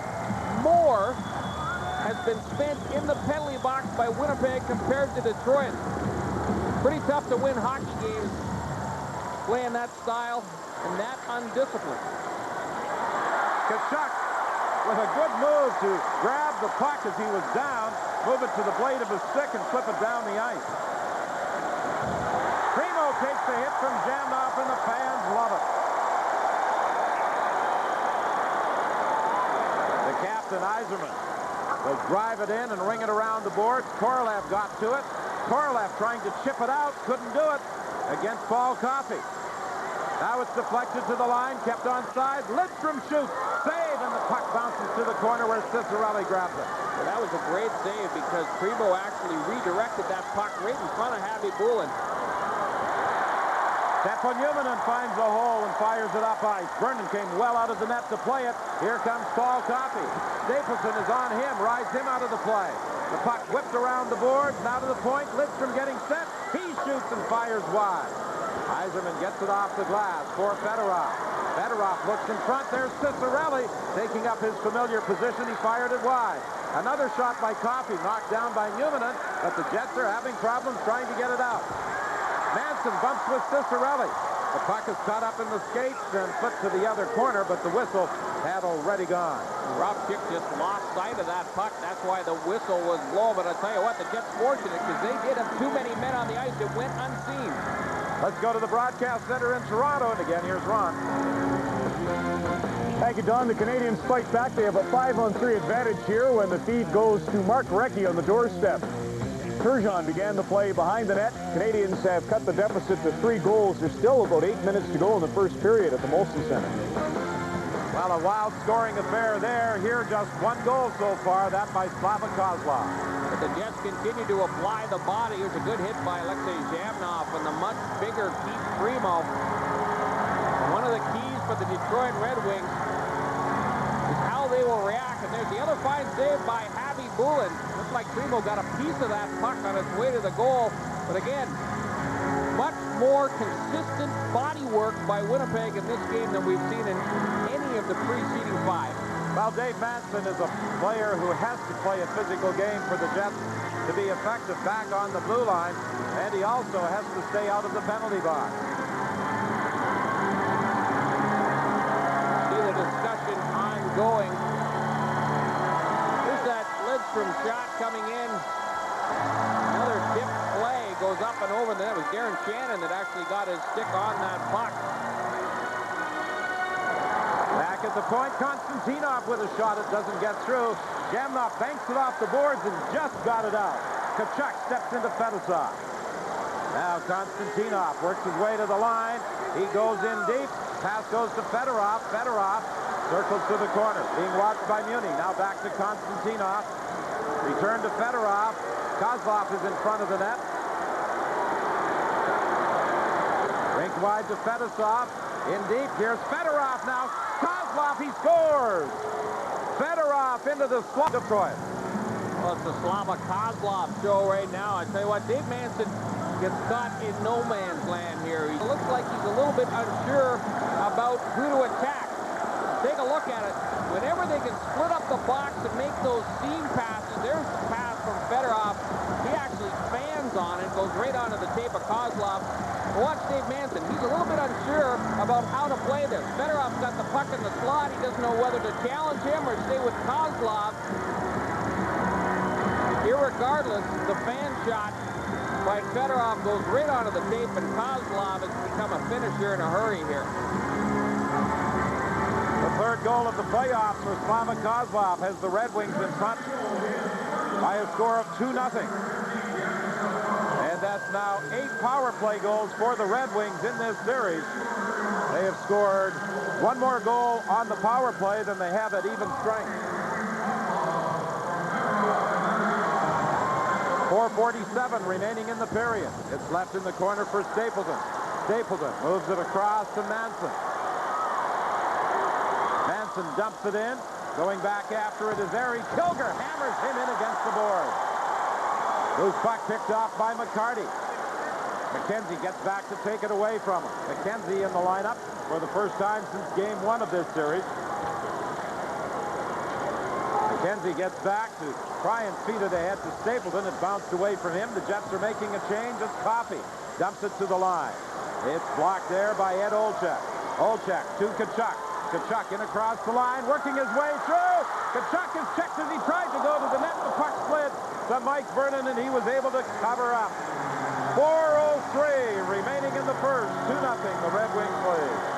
more has been spent in the penalty box by Winnipeg compared to Detroit. Pretty tough to win hockey games playing that style and that undisciplined. Tkachuk with a good move to grab the puck as he was down, move it to the blade of his stick and flip it down the ice. Takes the hit from Jamnoff, and the fans love it. The captain, Yzerman, will drive it in and ring it around the boards. Korolev got to it. Korolev trying to chip it out, couldn't do it against Paul Coffey. Now it's deflected to the line, kept onside. Lidstrom shoots, save, and the puck bounces to the corner where Cicerelli grabs it. Well, that was a great save because Primo actually redirected that puck right in front of Harvey Bullen. Teppo Numminen finds the hole and fires it up ice. Vernon came well out of the net to play it. Here comes Paul Coffey. Stapleton is on him, rides him out of the play. The puck whipped around the boards, now to the point. Lidstrom getting set. He shoots and fires wide. Yzerman gets it off the glass for Fedorov. Fedorov looks in front. There's Cicerelli taking up his familiar position. He fired it wide. Another shot by Coffey, knocked down by Numminen, but the Jets are having problems trying to get it out. Manson bumps with Cicerelli. The puck is caught up in the skates and put to the other corner, but the whistle had already gone. Rob Kick just lost sight of that puck. That's why the whistle was blown. But I'll tell you what, the Jets fortunate because they did have too many men on the ice. It went unseen. Let's go to the broadcast center in Toronto. And again, here's Ron. Thank you, Don. The Canadians fight back. They have a 5-on-3 advantage here when the feed goes to Mark Recchi on the doorstep. Turgeon began the play behind the net. Canadians have cut the deficit to 3 goals. There's still about 8 minutes to go in the first period at the Molson Center. Well, a wild scoring affair there. Here, just 1 goal so far, that by Slava Kozlov. But the Jets continue to apply the body. Here's a good hit by Alexei Jamnoff and the much bigger Keith Primo. One of the keys for the Detroit Red Wings is how they will react. And there's the other fine save by Harvey Bullen. Looks like Primo got a piece of that puck on its way to the goal. But again, much more consistent body work by Winnipeg in this game than we've seen in any of the preceding 5. Well, Dave Manson is a player who has to play a physical game for the Jets to be effective back on the blue line, and he also has to stay out of the penalty box. See the discussion ongoing. Here's that Lidstrom shot coming in. Another tip play goes up and over. That was Darren Shannon that actually got his stick on that puck. Back at the point, Konstantinov with a shot. It doesn't get through. Jamnoff banks it off the boards and just got it out. Tkachuk steps into Fedosov. Now Konstantinov works his way to the line. He goes in deep. Pass goes to Fedorov. Fedorov circles to the corner. Being watched by Muni. Now back to Konstantinov. Return to Fedorov. Kozlov is in front of the net. Rinked wide to Fedosov. In deep. Here's Fedorov now. Kozlov, he scores! Fedorov into the slot. Detroit. Well, it's the Slava Kozlov show right now. I tell you what, Dave Manson gets caught in no man's land here. He looks like he's a little bit unsure about who to attack. Take a look at it. Whenever they can split up the box and make those seam passes, there's the pass from Fedorov. He actually fans on it, goes right onto the tape of Kozlov. Watch Dave Manson. He's a little bit unsure about how to play this. Fedorov's got the puck in the slot. He doesn't know whether to challenge him or stay with Kozlov. Irregardless, the fan shot by Fedorov goes right onto the tape, and Kozlov has become a finisher in a hurry here. The third goal of the playoffs for Slava Kozlov has the Red Wings in front by a score of 2-0. And that's now 8 power play goals for the Red Wings in this series. They have scored 1 more goal on the power play than they have at even strength. 4:47 remaining in the period. It's left in the corner for Stapleton. Stapleton moves it across to Manson. Manson dumps it in. Going back after it is Eric Kilger. Hammers him in against the board. Loose puck picked off by McCarty. McKenzie gets back to take it away from him. McKenzie in the lineup for the first time since game 1 of this series. McKenzie gets back to try and feed it ahead to Stapleton. It bounced away from him. The Jets are making a change. It's Coffey. Dumps it to the line. It's blocked there by Ed Olczyk. Olczyk to Tkachuk. Tkachuk in across the line, working his way through. Tkachuk is checked as he tried to go to the net. The puck slid to Mike Vernon, and he was able to cover up. 4:03 remaining in the first. 2-0 the Red Wings lead.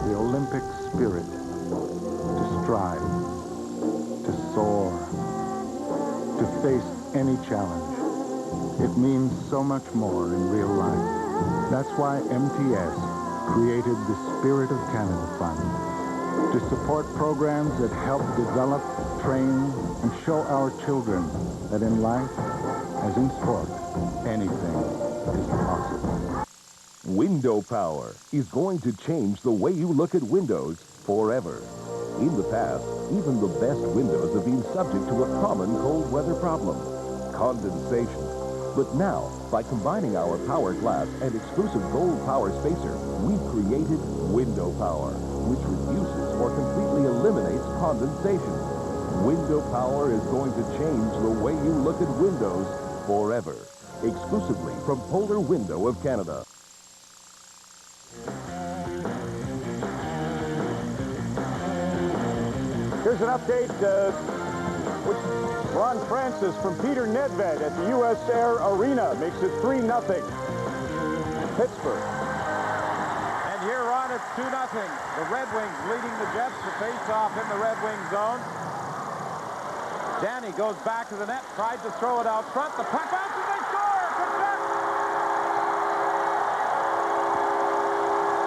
The Olympic spirit, to strive, to soar, to face any challenge. It means so much more in real life. That's why MTS created the Spirit of Canada Fund to support programs that help develop, train, and show our children that in life, as in sport, anything is possible. Window power is going to change the way you look at windows forever. In the past, even the best windows have been subject to a common cold weather problem, condensation. But now, by combining our power glass and exclusive gold power spacer, we've created window power, which reduces or completely eliminates condensation. Window power is going to change the way you look at windows forever. Exclusively from Polar Window of Canada. Here's an update with Ron Francis from Peter Nedved at the U.S. Air Arena. Makes it 3-0. Pittsburgh. And here on, it's 2-0. The Red Wings leading the Jets to face off in the Red Wing zone. Danny goes back to the net, tried to throw it out front. The puck bounces, they score! Tkachuk!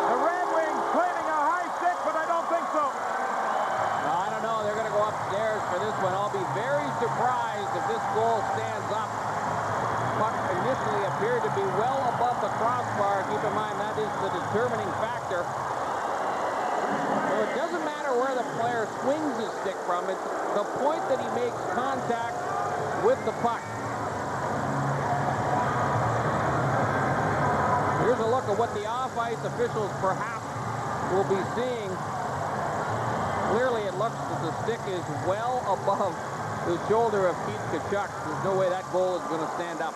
The Red Wings claiming a high stick, but I don't think so. No, I don't know. They're going to go upstairs for this one. I'll be very surprised if this goal stands up. Puck initially appeared to be well above the crossbar. Keep in mind, that is the determining factor. So it doesn't matter where the player swings his stick from. It's the point that he makes contact with the puck. Here's a look at what the off-ice officials perhaps will be seeing. Clearly, it looks that the stick is well above the shoulder of Keith Tkachuk. There's no way that goal is going to stand up.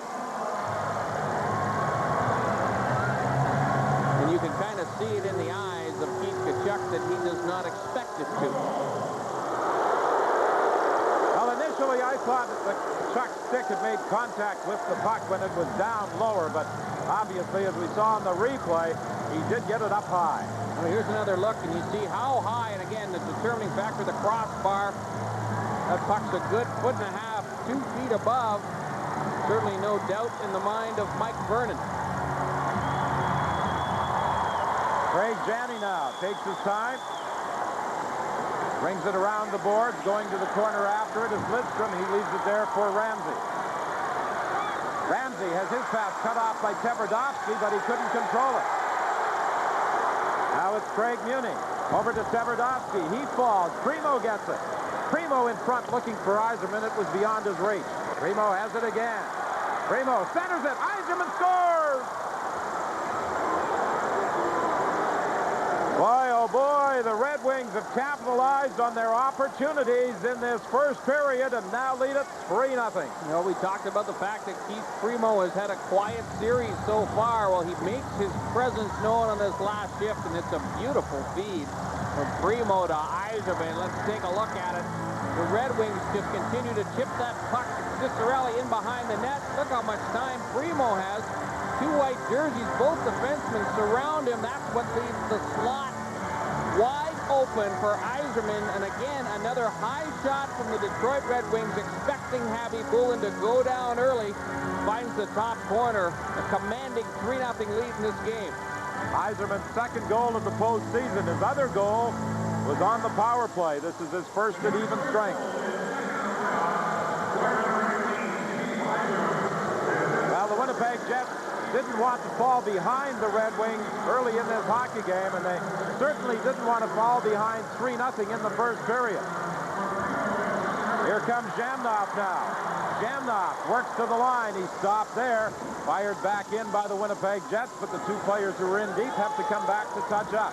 And you can kind of see it in the eyes of Keith Tkachuk that he does not expect it to. Well, initially, I thought that the Tkachuk stick had made contact with the puck when it was down lower, but obviously, as we saw in the replay, he did get it up high. Well, here's another look, and you see how high, and again, the determining factor, the crossbar. That puck's a good 1.5 feet, 2 feet above. Certainly no doubt in the mind of Mike Vernon. Craig Janney now takes his time. Brings it around the boards, going to the corner after it is Lidstrom. He leaves it there for Ramsey. Ramsey has his pass cut off by Tverdovsky, but he couldn't control it. Now it's Craig Muni. Over to Tverdovsky. He falls. Primo gets it. Primo in front looking for Yzerman. It was beyond his reach. Primo has it again. Primo centers it. Yzerman scores! Boy, oh boy, the Red Wings have capitalized on their opportunities in this first period and now lead it 3-0. You know, we talked about the fact that Keith Primo has had a quiet series so far. Well, he makes his presence known on this last shift, and it's a beautiful feed from Primo to Yzerman. Let's take a look at it. The Red Wings just continue to chip that puck. Cicerelli in behind the net. Look how much time Primo has. Two white jerseys, both defensemen surround him. That's what leaves the slot wide open for Yzerman. And again, another high shot from the Detroit Red Wings, expecting Happy Bullen to go down early. Finds the top corner, a commanding 3-0 lead in this game. Yzerman's second goal of the postseason. His other goal was on the power play. This is his first at even strength. Well, the Winnipeg Jets didn't want to fall behind the Red Wings early in this hockey game, and they certainly didn't want to fall behind 3-0 in the first period. Here comes Jamnov now. Jamnov works to the line. He stopped there. Fired back in by the Winnipeg Jets, but the two players who were in deep have to come back to touch up.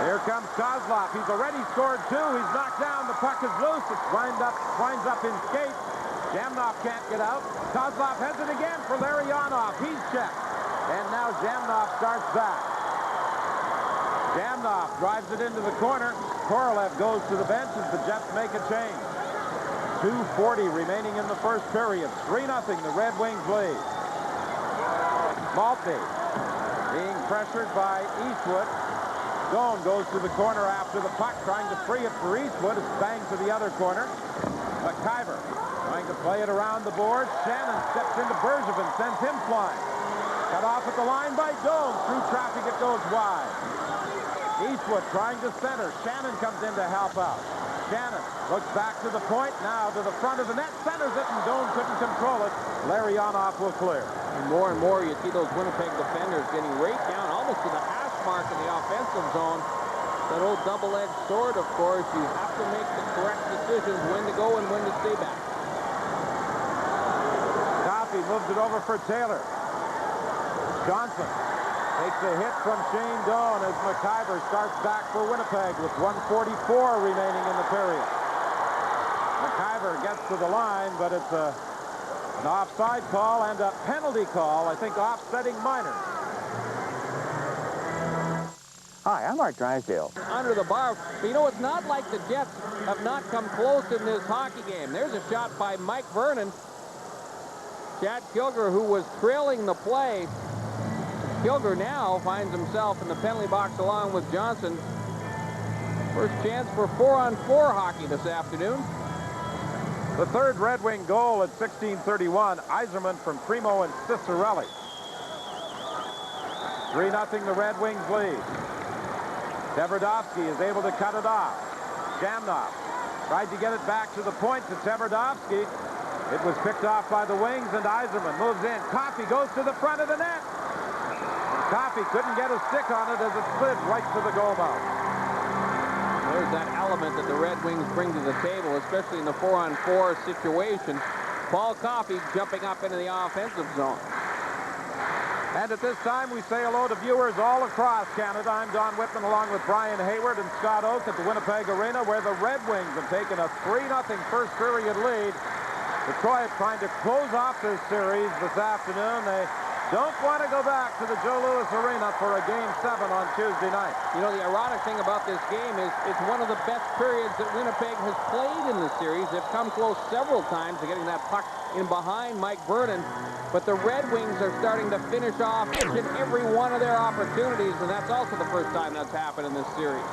Here comes Kozlov. He's already scored two. He's knocked down. The puck is loose. It winds up in skates. Jamnov can't get out. Kozlov has it again for Larionov. He's checked. And now Jamnov starts back. Jamnov drives it into the corner. Korolev goes to the bench as the Jets make a change. 2:40 remaining in the first period. 3-0 the Red Wings lead. Maltby being pressured by Eastwood. Doan goes to the corner after the puck, trying to free it for Eastwood. It's banged to the other corner. McIver trying to play it around the board. Shannon steps into Bergevin, sends him flying. Cut off at the line by Doan. Through traffic, it goes wide. Eastwood trying to center. Shannon comes in to help out. Shannon looks back to the point, now to the front of the net, centers it, and Doan couldn't control it. Larionov will clear. And more, you see those Winnipeg defenders getting right down almost to the hash mark in the offensive zone. That old double-edged sword, of course. You have to make the correct decisions, when to go and when to stay back. Coffey moves it over for Taylor. Johnson takes a hit from Shane Doan as McIver starts back for Winnipeg with 1:44 remaining in the period. McIver gets to the line, but it's an offside call and a penalty call, I think offsetting minors. Hi, I'm Art Drysdale. Under the bar. But you know, it's not like the Jets have not come close in this hockey game. There's a shot by Mike Vernon. Chad Kilger, who was trailing the play. Kilger now finds himself in the penalty box along with Johnson. First chance for 4-on-4 hockey this afternoon. The third Red Wing goal at 16:31. Yzerman from Primo and Cicerelli. 3-0 the Red Wings lead. Tverdovsky is able to cut it off. Jamnov tried to get it back to the point to Tverdovsky. It was picked off by the Wings, and Yzerman moves in. Coffey goes to the front of the net. Coffey couldn't get a stick on it as it slid right to the goal mouth. There's that element that the Red Wings bring to the table, especially in the 4-on-4 situation. Paul Coffey jumping up into the offensive zone. And at this time, we say hello to viewers all across Canada. I'm Don Whitman along with Brian Hayward and Scott Oak at the Winnipeg Arena, where the Red Wings have taken a 3-0 first period lead. Detroit trying to close off this series this afternoon. They don't want to go back to the Joe Louis Arena for a Game 7 on Tuesday night. You know, the ironic thing about this game is it's one of the best periods that Winnipeg has played in the series. They've come close several times to getting that puck in behind Mike Vernon. But the Red Wings are starting to finish off each and every one of their opportunities, and that's also the first time that's happened in this series.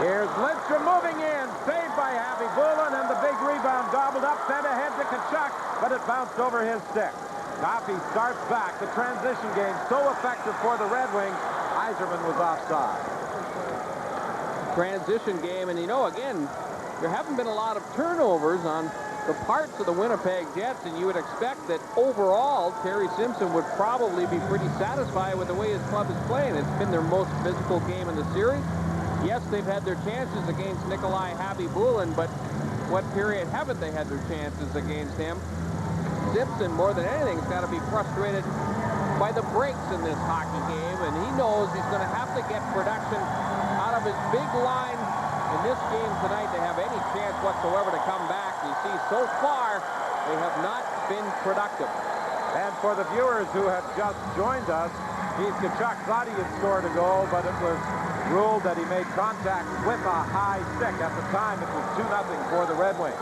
Here's Lindstrom moving in, saved by Happy Bullen, and the big rebound gobbled up, sent ahead to Tkachuk, but it bounced over his stick. Coffey starts back. The transition game so effective for the Red Wings. Yzerman was offside. Transition game, and you know, again, there haven't been a lot of turnovers on the parts of the Winnipeg Jets, and you would expect that overall Terry Simpson would probably be pretty satisfied with the way his club is playing. It's been their most physical game in the series. Yes, they've had their chances against Nikolai Habibulin, but what period haven't they had their chances against him? Simpson, more than anything, has got to be frustrated by the breaks in this hockey game, and he knows he's going to have to get production out of his big line in this game tonight to have any chance whatsoever to come back. You see, so far, they have not been productive. And for the viewers who have just joined us, Keith Tkachuk thought he had scored a goal, but it was ruled that he made contact with a high stick. At the time, it was 2-0 for the Red Wings.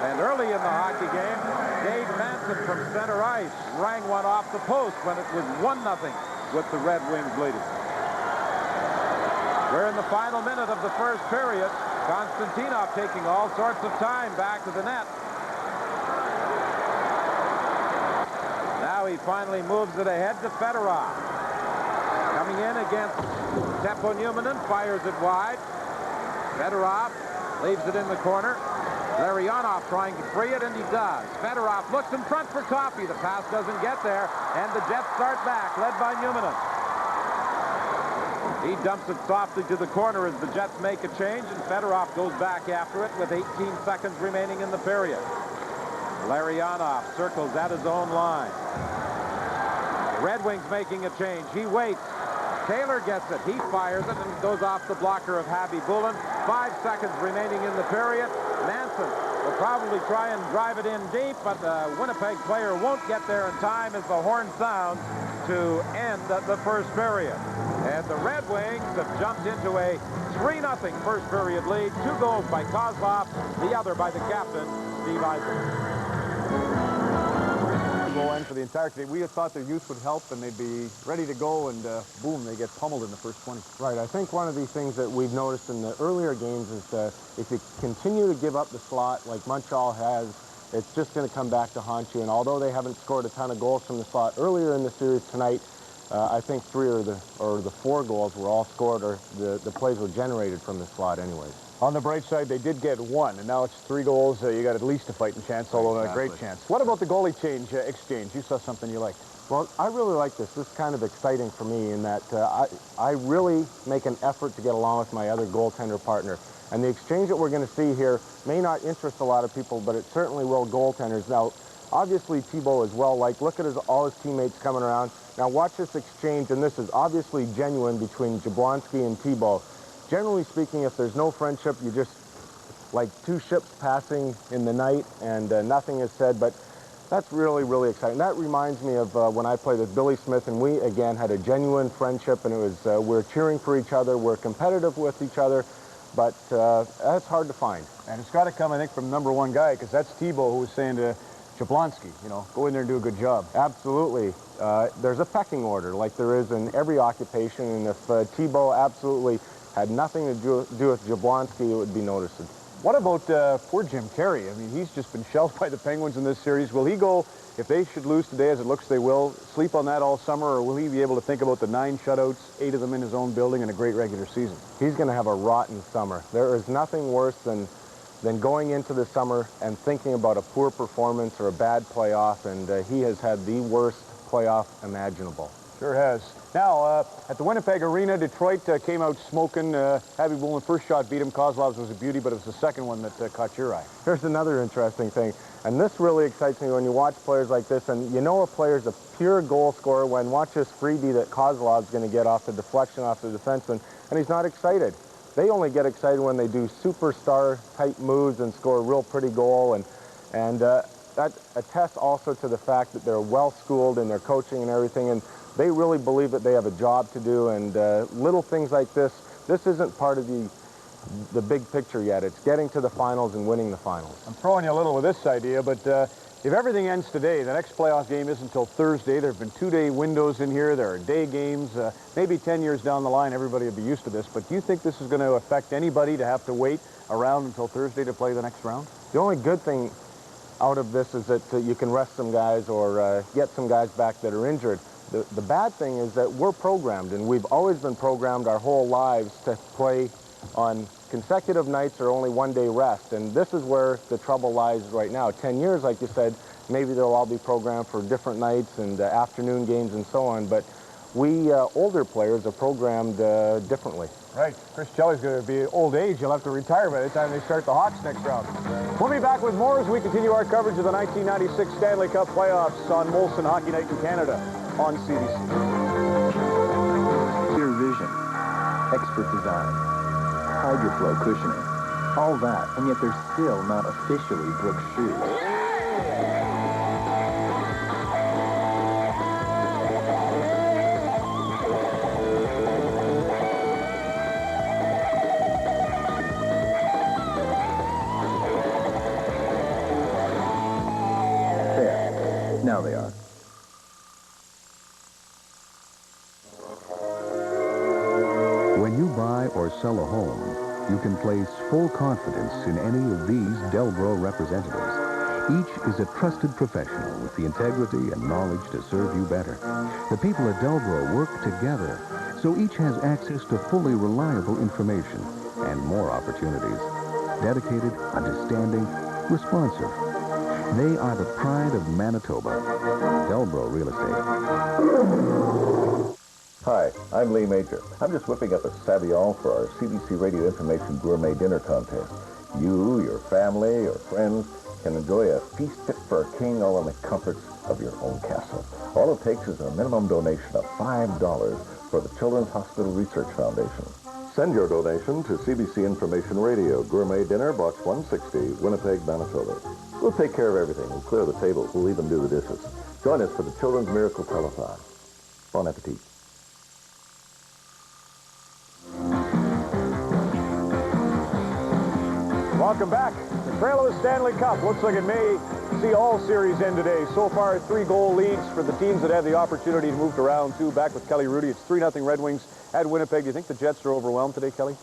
And early in the hockey game, Dave Manson from center ice rang one off the post when it was 1-0 with the Red Wings leading. We're in the final minute of the first period. Konstantinov taking all sorts of time back to the net. Now he finally moves it ahead to Fedorov. Coming in against Teppo Numminen, fires it wide. Fedorov leaves it in the corner. Larionov trying to free it, and he does. Fedorov looks in front for Coffey. The pass doesn't get there, and the Jets start back, led by Numminen. He dumps it softly to the corner as the Jets make a change, and Fedorov goes back after it with 18 seconds remaining in the period. Larionov circles at his own line. Red Wings making a change. He waits. Taylor gets it. He fires it, and it goes off the blocker of Habibulin. 5 seconds remaining in the period. Manson will probably try and drive it in deep, but the Winnipeg player won't get there in time as the horn sounds to end the first period. And the Red Wings have jumped into a 3-0 first period lead. 2 goals by Kozlov, the other by the captain, Steve Eisenman. Go in for the entirety. We had thought their youth would help and they'd be ready to go, and boom, they get pummeled in the first 20. Right. I think one of the things that we've noticed in the earlier games is if you continue to give up the slot like Montreal has, it's just going to come back to haunt you. And although they haven't scored a ton of goals from the slot earlier in the series tonight, I think 3 or the 4 goals were all scored, or the plays were generated from the slot anyways. On the bright side, they did get 1, and now it's 3 goals. You got at least a fighting chance, although not a great chance. What about the goalie exchange? You saw something you liked. Well, I really like this. This is kind of exciting for me in that I really make an effort to get along with my other goaltender partner. And the exchange that we're going to see here may not interest a lot of people, but it certainly will goaltenders. Now, obviously, Thibault is well-liked. Look at all his teammates coming around. Now, watch this exchange, and this is obviously genuine between Jablonski and Thibault. Generally speaking, if there's no friendship, you just like 2 ships passing in the night and nothing is said, but that's really, really exciting. That reminds me of when I played with Billy Smith, and we, again, had a genuine friendship, and it was, we're cheering for each other, we're competitive with each other, but that's hard to find. And it's got to come, I think, from #1 guy, because that's Thibault who was saying to Jablonski, you know, go in there and do a good job. Absolutely. There's a pecking order, like there is in every occupation, and if Thibault absolutely had nothing to do with Jablonski, it would be noticed. What about poor Jim Carey? I mean, he's just been shelved by the Penguins in this series. Will he go, if they should lose today, as it looks they will, sleep on that all summer, or will he be able to think about the 9 shutouts, 8 of them in his own building, and a great regular season? He's going to have a rotten summer. There is nothing worse than going into the summer and thinking about a poor performance or a bad playoff, and he has had the worst playoff imaginable. Sure has. Now, at the Winnipeg Arena, Detroit came out smoking. Habibulin, first shot beat him. Kozlov's was a beauty, but it was the second one that caught your eye. Here's another interesting thing, and this really excites me when you watch players like this, and you know a player's a pure goal scorer when watch this freebie that Kozlov's going to get off the deflection off the defenseman, and he's not excited. They only get excited when they do superstar-type moves and score a real pretty goal, and that attests also to the fact that they're well-schooled in their coaching and everything, and they really believe that they have a job to do, and little things like this isn't part of the big picture yet. It's getting to the finals and winning the finals. I'm throwing you a little with this idea, but if everything ends today, the next playoff game isn't until Thursday. There have been 2-day windows in here. There are day games. Maybe 10 years down the line, everybody will be used to this, but do you think this is going to affect anybody to have to wait around until Thursday to play the next round? The only good thing out of this is that you can rest some guys or get some guys back that are injured. The bad thing is that we're programmed, and we've always been programmed our whole lives to play on consecutive nights or only one-day rest. And this is where the trouble lies right now. 10 years, like you said, maybe they'll all be programmed for different nights and afternoon games and so on, but we older players are programmed differently. Right. Chris Kelly's going to be old age. He'll have to retire by the time they start the Hawks next round. We'll be back with more as we continue our coverage of the 1996 Stanley Cup Playoffs on Molson Hockey Night in Canada on CBC. Clear vision, expert design, hydroflow cushioning, all that, and yet they're still not officially Brooks shoes. Now they are. When you buy or sell a home, you can place full confidence in any of these Delbro representatives. Each is a trusted professional with the integrity and knowledge to serve you better. The people at Delbro work together, so each has access to fully reliable information and more opportunities. Dedicated, understanding, responsive. They are the pride of Manitoba. Delbro Real Estate. Hi, I'm Lee Major. I'm just whipping up a Savion for our CBC Radio Information Gourmet Dinner Contest. You, your family, your friends can enjoy a feast fit for a king all in the comforts of your own castle. All it takes is a minimum donation of $5 for the Children's Hospital Research Foundation. Send your donation to CBC Information Radio, Gourmet Dinner, Box 160, Winnipeg, Manitoba. We'll take care of everything. We'll clear the tables. We'll even do the dishes. Join us for the Children's Miracle Telethon. Bon appetit. Welcome back. The trail of the Stanley Cup looks like it may see all series end today. So far, 3-goal leads for the teams that have the opportunity to move to round two. Back with Kelly Rudy. It's 3-0 Red Wings at Winnipeg. Do you think the Jets are overwhelmed today, Kelly?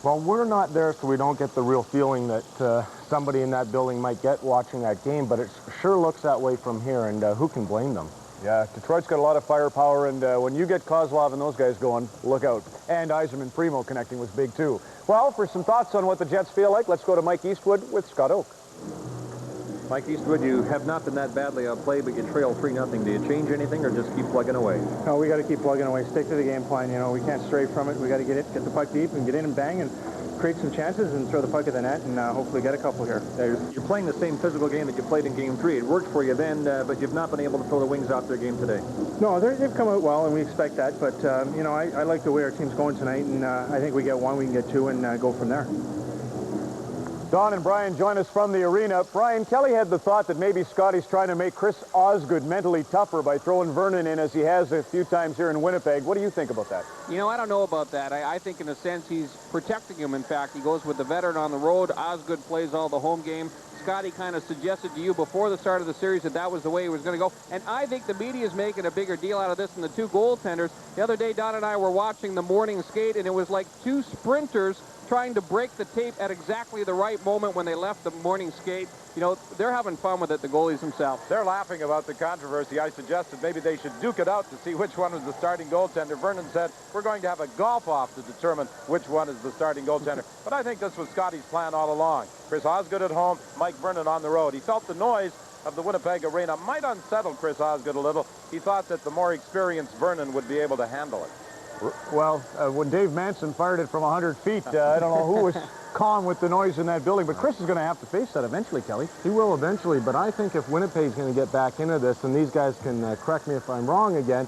Well, we're not there, so we don't get the real feeling that somebody in that building might get watching that game, but it sure looks that way from here, and who can blame them? Yeah, Detroit's got a lot of firepower, and when you get Kozlov and those guys going, look out. And Yzerman Primo connecting was big, too. Well, for some thoughts on what the Jets feel like, let's go to Mike Eastwood with Scott Oak. Mike Eastwood, you have not been that badly outplayed, but you trail 3-0. Do you change anything or just keep plugging away? No, we got to keep plugging away. Stick to the game plan. You know, we can't stray from it. We got to get the puck deep and get in and bang and create some chances and throw the puck at the net and hopefully get a couple here. You're playing the same physical game that you played in Game 3. It worked for you then, but you've not been able to throw the Wings off their game today. No, they've come out well, and we expect that. But, you know, I like the way our team's going tonight, and I think we get one, we can get two, and go from there. Don and Brian join us from the arena. Brian, Kelly had the thought that maybe Scotty's trying to make Chris Osgood mentally tougher by throwing Vernon in as he has a few times here in Winnipeg. What do you think about that? You know, I don't know about that. I think in a sense he's protecting him. In fact, he goes with the veteran on the road. Osgood plays all the home game. Scotty kind of suggested to you before the start of the series that was the way he was going to go. And I think the media is making a bigger deal out of this than the two goaltenders. The other day, Don and I were watching the morning skate, and it was like two sprinters trying to break the tape at exactly the right moment when they left the morning skate. You know, they're having fun with it, the goalies themselves. They're laughing about the controversy. I suggested maybe they should duke it out to see which one was the starting goaltender. Vernon said, we're going to have a golf-off to determine which one is the starting goaltender. But I think this was Scotty's plan all along. Chris Osgood at home, Mike Vernon on the road. He felt the noise of the Winnipeg Arena might unsettle Chris Osgood a little. He thought that the more experienced Vernon would be able to handle it. Well, when Dave Manson fired it from 100 feet, I don't know who was calm with the noise in that building, but Chris is going to have to face that eventually, Kelly. He will eventually, but I think if Winnipeg's going to get back into this, and these guys can correct me if I'm wrong again,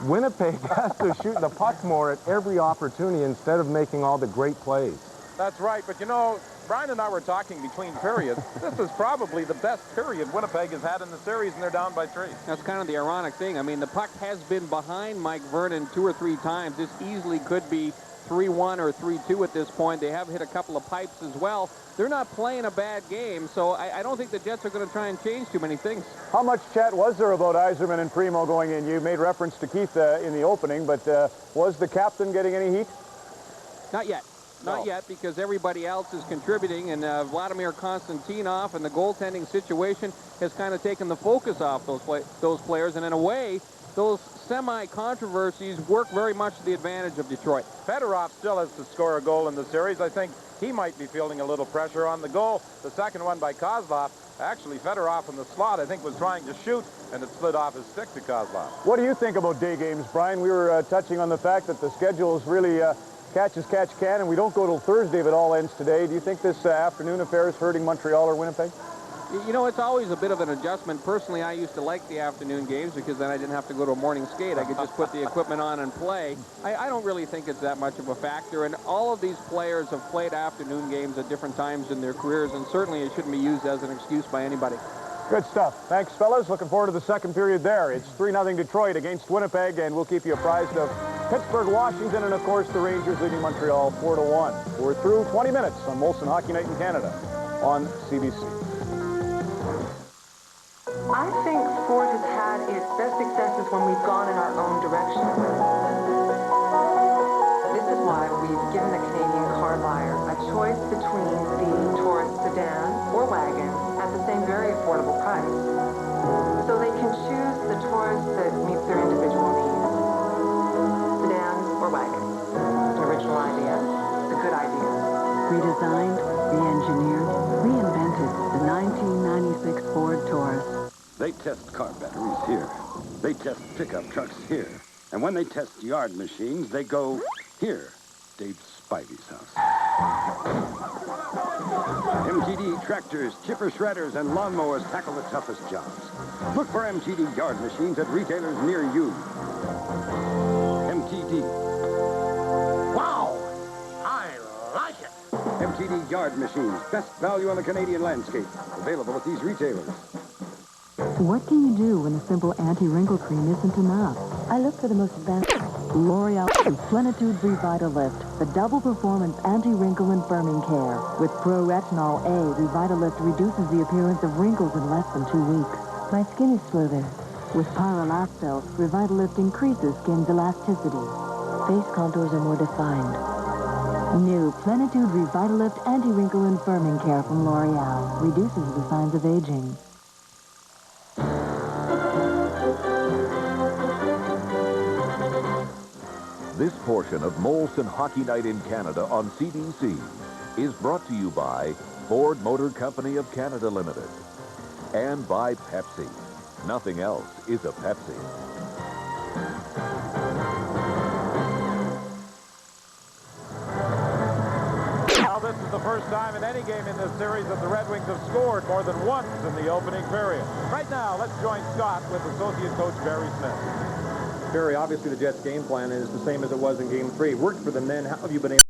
Winnipeg has to shoot the puck more at every opportunity instead of making all the great plays. That's right, but you know, Brian and I were talking between periods. This is probably the best period Winnipeg has had in the series, and they're down by 3. That's kind of the ironic thing. I mean, the puck has been behind Mike Vernon 2 or 3 times. This easily could be 3-1 or 3-2 at this point. They have hit a couple of pipes as well. They're not playing a bad game, so I don't think the Jets are going to try and change too many things. How much chat was there about Yzerman and Primo going in? You made reference to Keith in the opening, but was the captain getting any heat? Not yet. Not yet, because everybody else is contributing, and Vladimir Konstantinov and the goaltending situation has kind of taken the focus off those players. And in a way, those semi-controversies work very much to the advantage of Detroit. Fedorov still has to score a goal in the series. I think he might be feeling a little pressure on the goal. The second one by Kozlov. Actually, Fedorov in the slot, I think, was trying to shoot, and it slid off his stick to Kozlov. What do you think about day games, Brian? We were touching on the fact that the schedule is really catch as catch can, and we don't go till Thursday if it all ends today. Do you think this afternoon affair is hurting Montreal or Winnipeg? You know, it's always a bit of an adjustment. Personally, I used to like the afternoon games because then I didn't have to go to a morning skate. I could just put the equipment on and play. I don't really think it's that much of a factor, and all of these players have played afternoon games at different times in their careers, and certainly it shouldn't be used as an excuse by anybody. Good stuff. Thanks, fellas. Looking forward to the second period there. It's 3-0 Detroit against Winnipeg, and we'll keep you apprised of Pittsburgh, Washington, and, of course, the Rangers leading Montreal 4-1. We're through 20 minutes on Molson Hockey Night in Canada on CBC. I think sport has had its best successes when we've gone in our own direction. This is why we've given the Canadian car buyer a choice between the Taurus sedan or wagon at the same very affordable price. So they can choose the Taurus that meets their individual needs. Sedan or wagon. An original idea. It's a good idea. Redesigned, re-engineered, reinvented. The 1996 Ford Taurus. They test car batteries here. They test pickup trucks here. And when they test yard machines, they go here, Dave Spivey's house. MTD tractors, chipper shredders, and lawnmowers tackle the toughest jobs. Look for MTD yard machines at retailers near you. MTD. Wow! I like it! MTD yard machines, best value on the Canadian landscape. Available at these retailers. What can you do when a simple anti-wrinkle cream isn't enough? I look for the most advanced L'Oreal Plenitude Revitalift, the double performance anti-wrinkle and firming care. With Pro-Retinol A, Revitalift reduces the appearance of wrinkles in less than 2 weeks. My skin is smoother. With Pyrolastil, Revitalift increases skin's elasticity. Face contours are more defined. New Plenitude Revitalift anti-wrinkle and firming care from L'Oreal reduces the signs of aging. This portion of Molson Hockey Night in Canada on CBC is brought to you by Ford Motor Company of Canada Limited and by Pepsi. Nothing else is a Pepsi. Now this is the first time in any game in this series that the Red Wings have scored more than once in the opening period. Right now, let's join Scott with associate coach Barry Smith. Barry, obviously the Jets' game plan is the same as it was in Game 3. It worked for them then. How have you been able